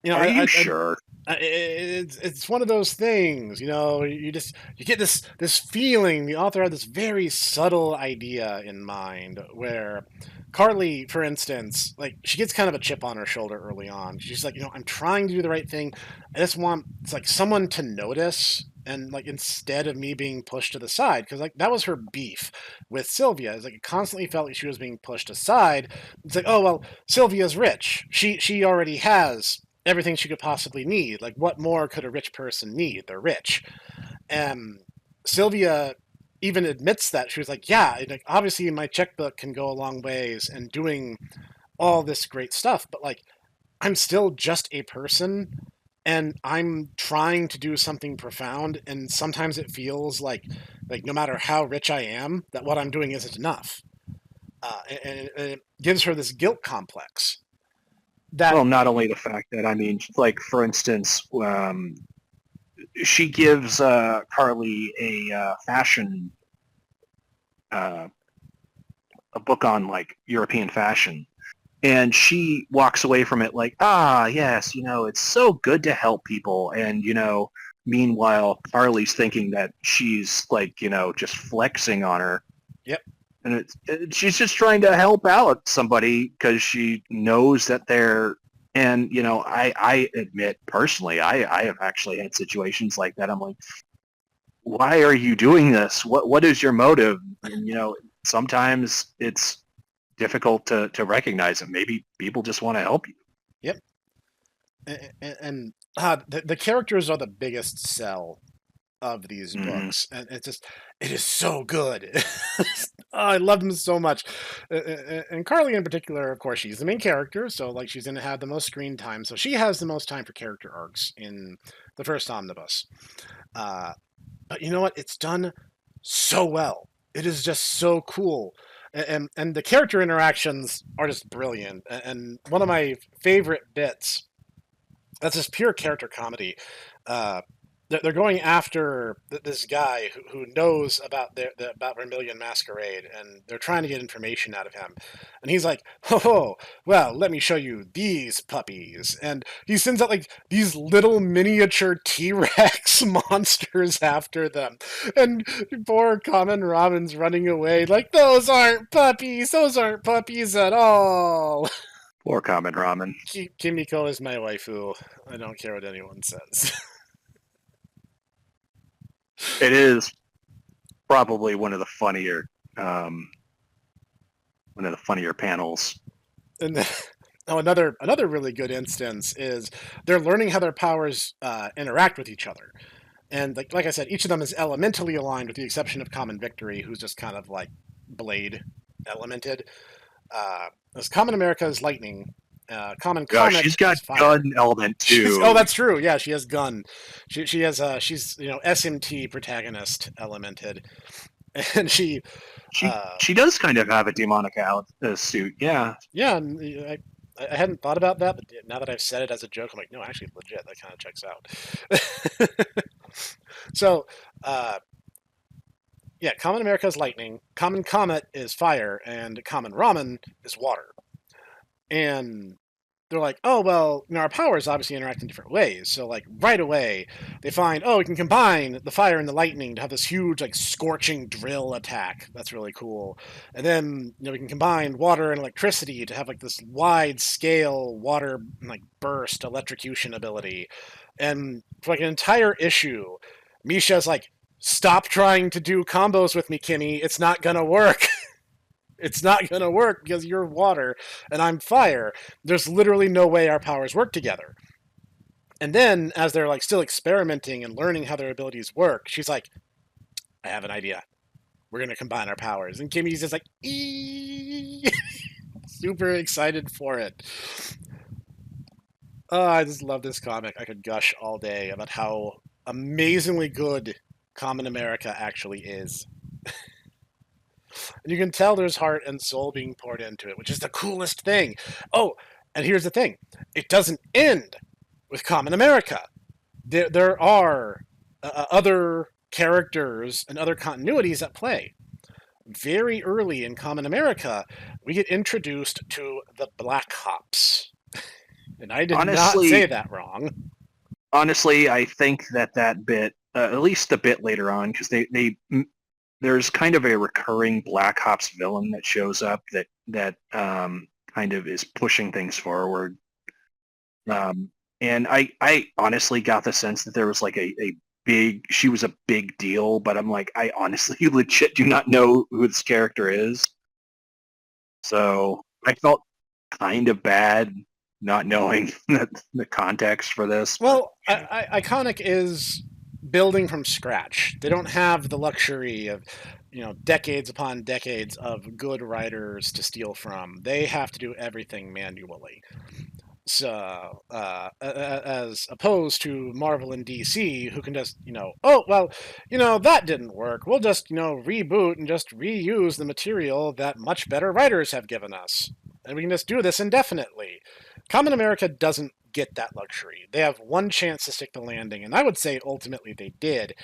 Are you I sure? It's one of those things, you know. You get this feeling. The author had this very subtle idea in mind, where Carly, for instance, like she gets kind of a chip on her shoulder early on. She's like, I'm trying to do the right thing. I just want it's like someone to notice, and like instead of me being pushed to the side, because like that was her beef with Sylvia. It's like it constantly felt like she was being pushed aside. It's like, oh well, Sylvia's rich. She already has everything she could possibly need. Like, what more could a rich person need? They're rich. And Sylvia even admits that. She was like, yeah, like, obviously my checkbook can go a long ways and doing all this great stuff, but like, I'm still just a person and I'm trying to do something profound. And sometimes it feels like no matter how rich I am, that what I'm doing isn't enough. And it gives her this guilt complex that Well, not only the fact that, I mean, like, for instance, she gives Carly uh, a book on like European fashion, and she walks away from it like, ah, yes, it's so good to help people, and meanwhile, Carly's thinking that she's like, just flexing on her, yep. and she's just trying to help out somebody because she knows that they're. And I admit personally, I have actually had situations like that. I'm like, why are you doing this? What is your motive? And sometimes it's difficult to recognize it. Maybe people just want to help you. Yep. And the characters are the biggest sell of these Mm-hmm. books, and it is so good. I love them so much. And Carly in particular, of course, she's the main character, so like she's going to have the most screen time, so she has the most time for character arcs in the first omnibus. uh, but you know what, it's done so well. It is just so cool. And the character interactions are just brilliant. And one of my favorite bits, that's just pure character comedy. Uh, they're going after this guy who knows about about Vermilion Masquerade, and they're trying to get information out of him. And he's like, "Oh, well, let me show you these puppies." And he sends out like these little miniature T-Rex monsters after them. And poor Kamen Ramen's running away, like, "Those aren't puppies. Those aren't puppies at all." Or Kamen Ramen. Kimiko is my waifu. I don't care what anyone says. It is probably one of the um, funnier panels. And then, oh, another really good instance is they're learning how their powers interact with each other. And like I said, each of them is elementally aligned, with the exception of Common Victory, who's just kind of like Blade elemented. This Common America is lightning. Common Yeah, Comet she's got is fire. gun element too. Oh, that's true. Yeah, she has gun. She has she's SMT protagonist elemented, and She uh, she does kind of have a demonic suit. Yeah. yeah. I hadn't thought about that, but now that I've said it as a joke, I'm like, no, actually, legit. That kind of checks out. So, uh, yeah, Common America is lightning, Common Comet is fire, and Common Ramen is water. And they're like, oh, well, our powers obviously interact in different ways. So, like, right away, they find, oh, we can combine the fire and the lightning to have this huge, like, scorching drill attack. That's really cool. And then, we can combine water and electricity to have, like, this wide scale water, like, burst electrocution ability. And for, like, an entire issue, Misha's like, stop trying to do combos with me, Kimmy. It's not gonna work. It's not going to work because you're water and I'm fire. There's literally no way our powers work together. And then, as they're like still experimenting and learning how their abilities work, she's like, I have an idea. We're going to combine our powers. And Kimmy's just like, ee! Super excited for it. Oh, I just love this comic. I could gush all day about how amazingly good Common America actually is. And you can tell there's heart and soul being poured into it, which is the coolest thing. Oh, and here's the thing. It doesn't end with Common America. There are other characters and other continuities at play. Very early in Common America, we get introduced to the Black Hops. And I did not say Honestly, that wrong. honestly, I think that bit, at least the bit later on, because there's kind of a recurring Black Ops villain that shows up that kind of is pushing things forward. Um, and I honestly got the sense that there was like she was a big deal, but I'm like, I honestly legit do not know who this character is. So I felt kind of bad not knowing the context for this. But Well, Iconic is building from scratch. They don't have the luxury of, decades upon decades of good writers to steal from. They have to do everything manually. So, as opposed to Marvel and DC, who can just, oh, well, that didn't work. We'll just, reboot and just reuse the material that much better writers have given us. And we can just do this indefinitely. Common America doesn't get that luxury. They have one chance to stick the landing, and I would say ultimately they did,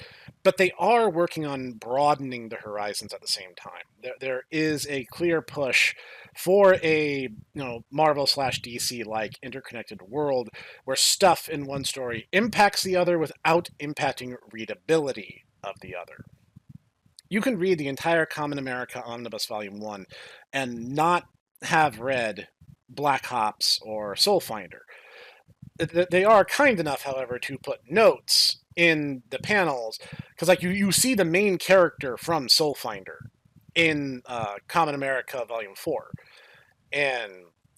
but they are working on broadening the horizons at the same time. There is a clear push for a Marvel slash DC like interconnected world where stuff in one story impacts the other without impacting readability of the other. You can read the entire Common America Omnibus Volume 1 and not have read Black Ops or Soul Finder. They are kind enough, however, to put notes in the panels because, like, you see the main character from Soul Finder in Common America Volume 4, and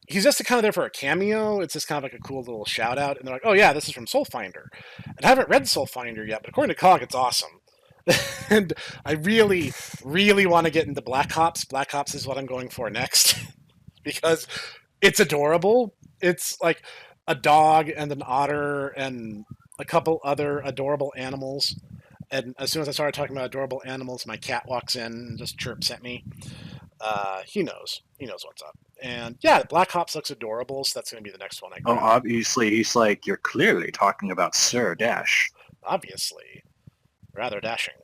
he's just kind of there for a cameo. It's just kind of like a cool little shout out, and they're like, "Oh yeah, this is from Soul Finder." And I haven't read Soul Finder yet, but according to Cog, it's awesome. And I really, really want to get into Black Ops. Black Ops is what I'm going for next because it's adorable. It's like a dog and an otter and a couple other adorable animals. And as soon as I started talking about adorable animals, my cat walks in and just chirps at me. He knows. He knows what's up. And yeah, Black Ops looks adorable, so that's going to be the next one I grab. obviously, he's like, you're clearly talking about Sir Dash. Obviously. Rather dashing.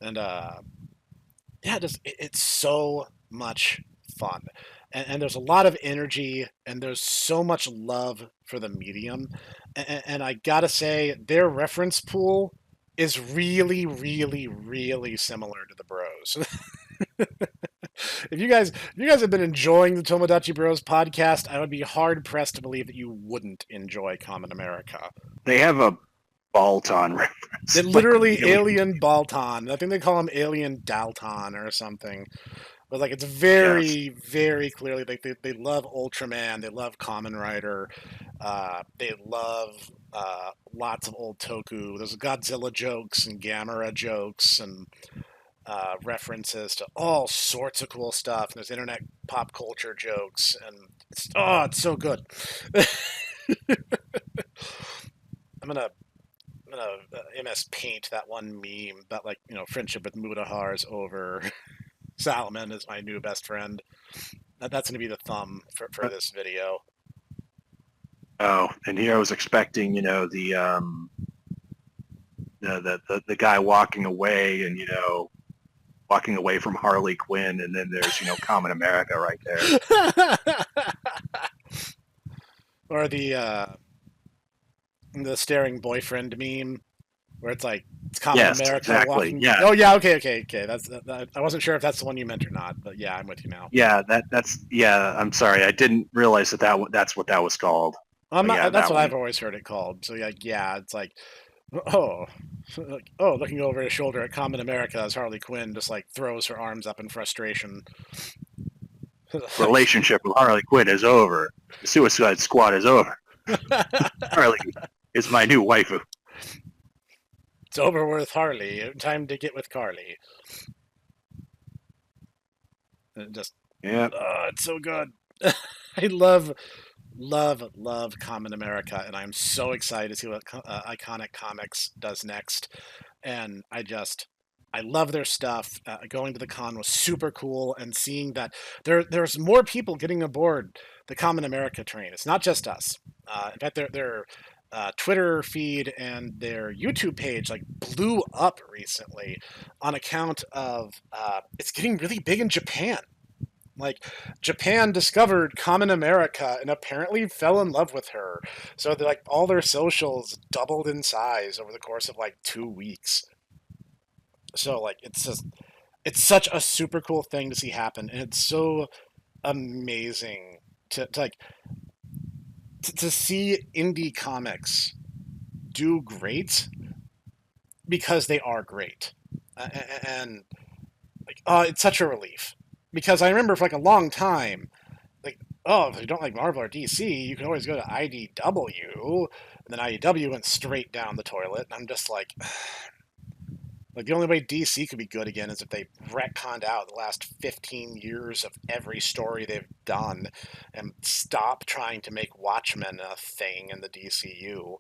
And yeah, it's so much fun. And there's a lot of energy, and there's so much love for the medium. And I gotta say, their reference pool is really, really, really similar to the Bros. If you guys have been enjoying the Tomodachi Bros podcast, I would be hard pressed to believe that you wouldn't enjoy Common America. They have a Balton reference. They literally Alien Balton. I think they call him Alien Dalton or something. But like it's very, very clearly like they love Ultraman, they love Kamen Rider, they love lots of old Toku. There's Godzilla jokes and Gamera jokes and references to all sorts of cool stuff. And there's internet pop culture jokes, and it's so good. I'm gonna MS Paint that one meme about like friendship with Mudahar is over. Salomon is my new best friend. That's going to be the thumb for this video. Oh, and here I was expecting, the guy walking away and, walking away from Harley Quinn, and then there's, Common America right there. Or the staring boyfriend meme, where it's like it's Common America exactly. walking. Yeah. Oh yeah. Okay. That, I wasn't sure if that's the one you meant or not, but yeah, I'm with you now. Yeah, that's. I'm sorry, I didn't realize that's what that was called. That's what I've always heard it called. So yeah, it's like, looking over his shoulder at Common America as Harley Quinn just like throws her arms up in frustration. Relationship with Harley Quinn is over. The Suicide Squad is over. Harley is my new waifu. It's over with Harley. Time to get with Carly. It's so good. I love Common America, and I'm so excited to see what Iconic Comics does next. And I love their stuff. Going to the con was super cool, and seeing that there's more people getting aboard the Common America train. It's not just us. In fact, their Twitter feed and their YouTube page like blew up recently on account of it's getting really big in Japan. Like, Japan discovered Kamen America and apparently fell in love with her. So, like, all their socials doubled in size over the course of, like, 2 weeks. So, like, it's such a super cool thing to see happen. And it's so amazing to see indie comics do great because they are great. And like, it's such a relief. Because I remember for like a long time, like, oh, if you don't like Marvel or DC, you can always go to IDW. And then IDW went straight down the toilet. And I'm just like the only way DC could be good again is if they retconned out the last 15 years of every story they've done and stop trying to make Watchmen a thing in the DCU.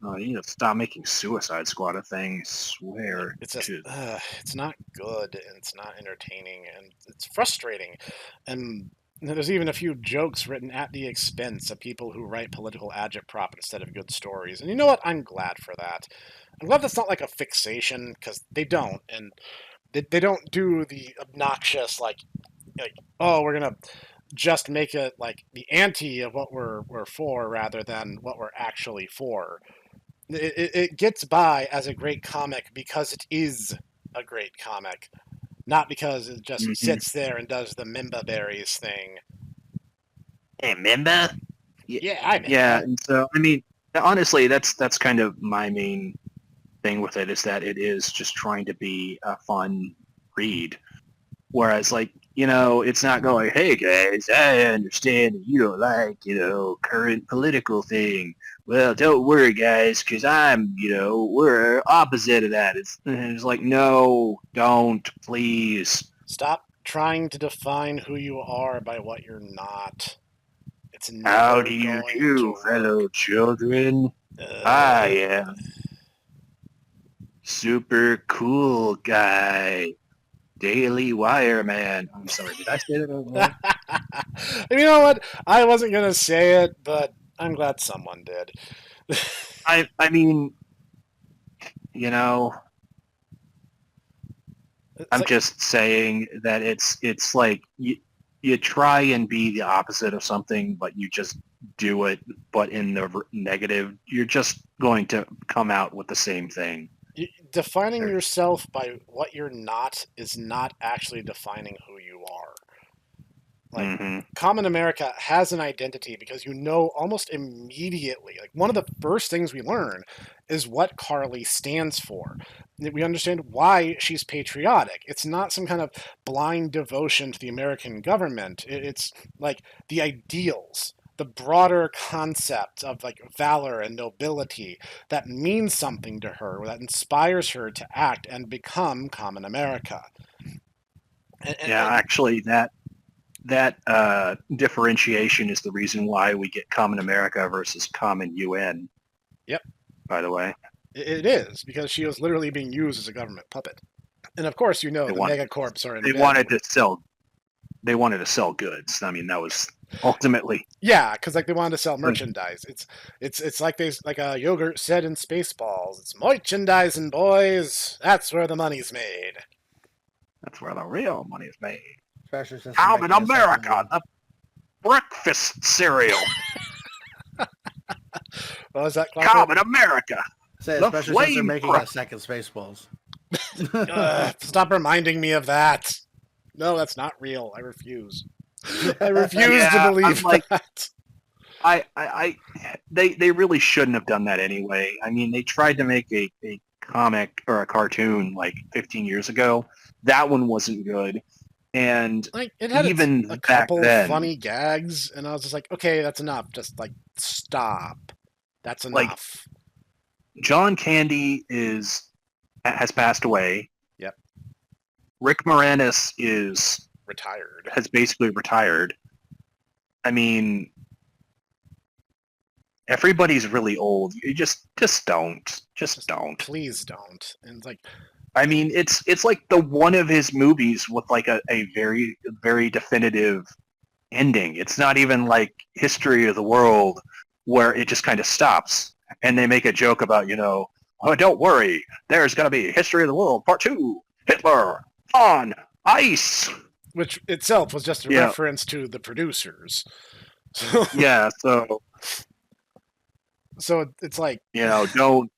You need to stop making Suicide Squad a thing. I swear. It's just, it's not good and it's not entertaining and it's frustrating. And there's even a few jokes written at the expense of people who write political agitprop instead of good stories. And you know what? I'm glad for that. I'm glad that's not like a fixation because they don't. And they don't do the obnoxious, like, oh, we're going to just make it like the anti of what we're for rather than what we're actually for. It gets by as a great comic because it is a great comic, not because it just sits there and does the Mimba Berries thing. Hey, Mimba? Yeah, I Mimba. Yeah, and so, I mean, honestly, that's kind of my main thing with it is that it is just trying to be a fun read. Whereas, like, it's not going, hey, guys, I understand that you don't like, current political thing. Well, don't worry, guys, because we're opposite of that. It's like, no, don't, please. Stop trying to define who you are by what you're not. It's never How do you going do, to work. fellow children? I am super cool guy. Daily Wire Man. I'm sorry, did I say that out loud? You know what? I wasn't going to say it, but I'm glad someone did. I mean, I'm like, just saying that it's like you try and be the opposite of something, but you just do it, but in the negative, you're just going to come out with the same thing. defining yourself by what you're not is not actually defining who you are. Like, Kamen America has an identity because almost immediately, like one of the first things we learn is what Carly stands for. We understand why she's patriotic. It's not some kind of blind devotion to the American government. It's like the ideals, the broader concept of like valor and nobility that means something to her, that inspires her to act and become Kamen America. Actually, that differentiation is the reason why we get Kamen America versus Kamen UN. Yep. By the way. It is, because she was literally being used as a government puppet. And of course, the megacorps are in bed. They wanted to sell goods. I mean, that was ultimately... Yeah, because they wanted to sell merchandise. It's like a yogurt said in Spaceballs. It's merchandising, boys. That's where the money's made. That's where the real money is made. Kamen America, the breakfast cereal. What was that? Kamen America. Especially since they're making a second Spaceballs. Stop reminding me of that. No, that's not real. I refuse. I refuse to believe that. They really shouldn't have done that anyway. I mean, they tried to make a comic or a cartoon like 15 years ago. That one wasn't good. And it had even a couple then, funny gags, and I was just like, okay, that's enough. Just stop. That's enough. John Candy has passed away. Yep. Rick Moranis is retired. Has basically retired. I mean, everybody's really old. You just don't. Just don't. Please don't. And I mean, it's like the one of his movies with like a very, very definitive ending. It's not even like History of the World where it just kind of stops and they make a joke about, oh, don't worry, there's going to be History of the World Part 2, Hitler on ice. which itself was just a Yeah, reference to the producers. So, yeah. So so it's like, don't.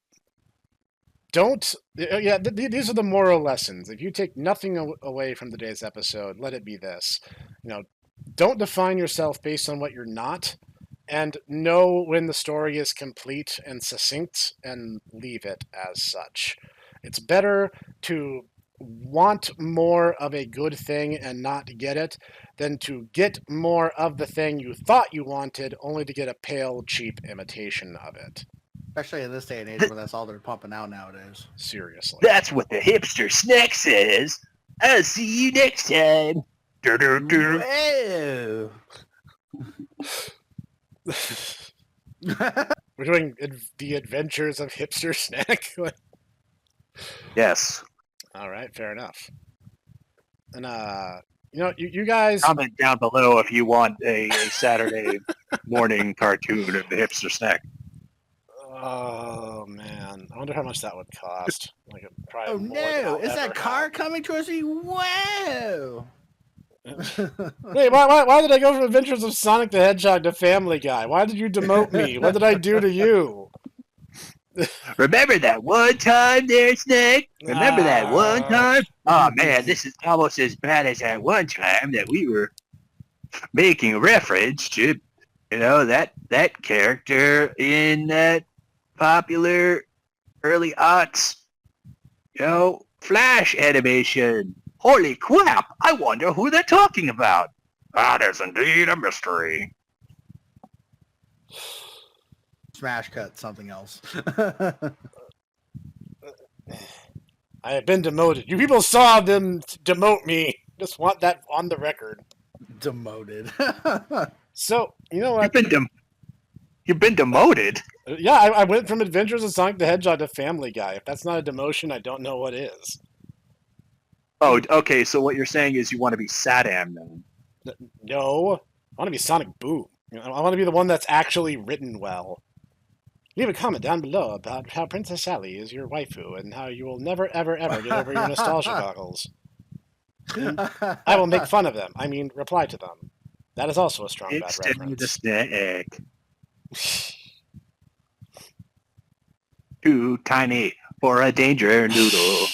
Yeah, these are the moral lessons. If you take nothing away from today's episode, let it be this. You know, don't define yourself based on what you're not, and know when the story is complete and succinct, and leave it as such. It's better to want more of a good thing and not get it than to get more of the thing you thought you wanted only to get a pale, cheap imitation of it. Especially in this day and age th- where that's all they're pumping out nowadays. Seriously. that's what the hipster Snek says. I'll see you next time. Dur, dur, dur. Whoa. We're doing the adventures of Hipster Snek. Yes. All right, fair enough. And you guys. Comment down below if you want a Saturday morning cartoon of the hipster Snek. Oh man, I wonder how much that would cost. Like probably Oh more than no! I'll Is that ever car have. coming towards me? Whoa! Wait, why did I go from Adventures of Sonic the Hedgehog to Family Guy? Why did you demote me? What did I do to you? Remember that one time there, Snake? Remember that one time? Oh man, this is almost as bad as that one time that we were making a reference to, that character in that popular early aughts, Flash animation. Holy crap! I wonder who they're talking about. That is indeed a mystery. Smash cut, something else. I have been demoted. You people saw them demote me. Just want that on the record. Demoted. So, you know what? You've been demoted? Yeah, I went from Adventures of Sonic the Hedgehog to Family Guy. If that's not a demotion, I don't know what is. Oh, okay, so what you're saying is you want to be Saddam then? No. I want to be Sonic Boom. I want to be the one that's actually written well. Leave a comment down below about how Princess Sally is your waifu and how you will never, ever, ever get over your nostalgia goggles. And I will make fun of them. I mean, reply to them. That is also a strong bad It's reference. the snake. Too tiny for a danger noodle.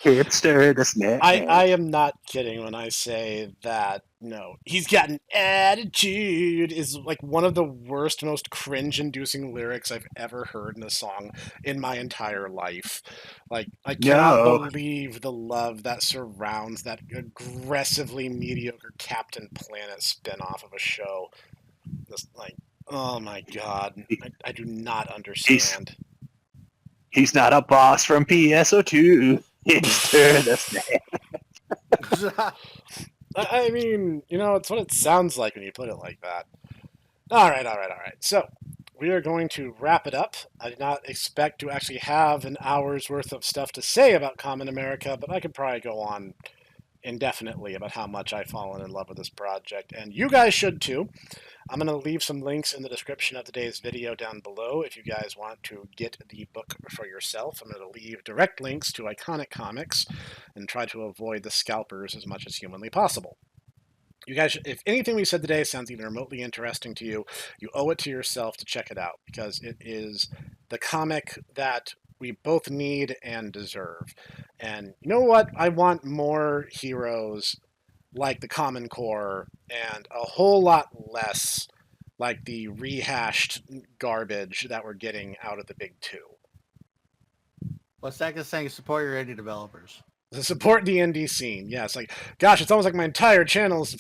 Hipster the snake. I am not kidding when I say that, no, he's got an attitude is like one of the worst, most cringe-inducing lyrics I've ever heard in a song in my entire life. Like, I cannot believe the love that surrounds that aggressively mediocre Captain Planet spinoff of a show. Just like, oh my god, I do not understand. He's not a boss from PSO2. Hipster the snake. I mean, it's what it sounds like when you put it like that. All right. So, we are going to wrap it up. I did not expect to actually have an hour's worth of stuff to say about Kamen America, but I could probably go on indefinitely about how much I've fallen in love with this project, and you guys should too. I'm going to leave some links in the description of today's video down below if you guys want to get the book for yourself. I'm going to leave direct links to iconic comics and try to avoid the scalpers as much as humanly possible. You guys, if anything we said today sounds even remotely interesting to you, you owe it to yourself to check it out because it is the comic that we both need and deserve. And you know what? I want more heroes like the Common Core and a whole lot less like the rehashed garbage that we're getting out of the big two. What's that saying? Support your indie developers. Support the indie scene. Yes, like, gosh, it's almost like my entire channel is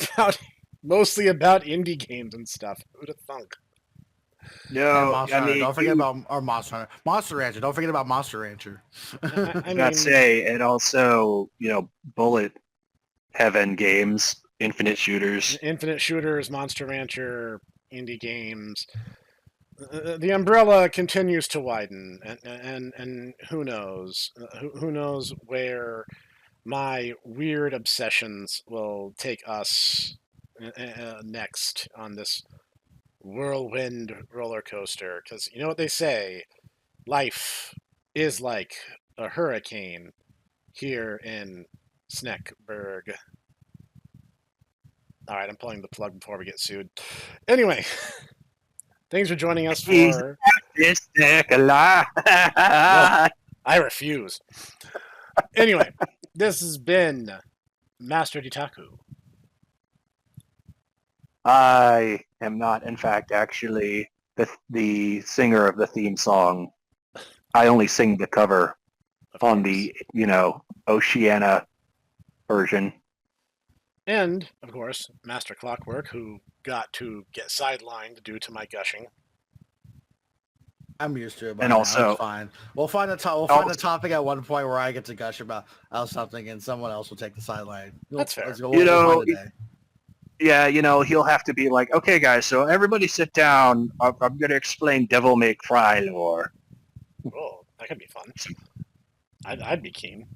mostly about indie games and stuff. Who'd have thunk? No, Monster Hunter. Don't forget about our Monster Hunter. Monster Rancher. Don't forget about Monster Rancher. I mean, gotta say, and also, Bullet Heaven games, Infinite Shooters, Monster Rancher, indie games. The umbrella continues to widen, and who knows? Who knows where my weird obsessions will take us next on this whirlwind roller coaster? Because you know what they say, life is like a hurricane here in Sneckburg. All right, I'm pulling the plug before we get sued. Anyway, thanks for joining us He's for. this Nikolai. No, I refuse. Anyway, this has been Master Ditaku. I am not, in fact, actually the singer of the theme song. I only sing the cover Of on course. the, Oceania version. And, of course, Master Clockwork, who got to get sidelined due to my gushing. I'm used to it by And now. also- It's fine. We'll find a topic at one point where I get to gush about something, and someone else will take the sideline. That's fair. Let's go. You know, we'll find a day. Yeah, he'll have to be like, okay, guys, so everybody sit down. I'm going to explain Devil May Cry lore. Oh, that could be fun. I'd be keen.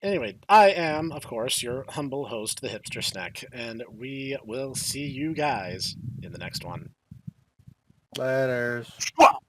Anyway, I am, of course, your humble host, the Hipster Snek, and we will see you guys in the next one. Laters. Swap!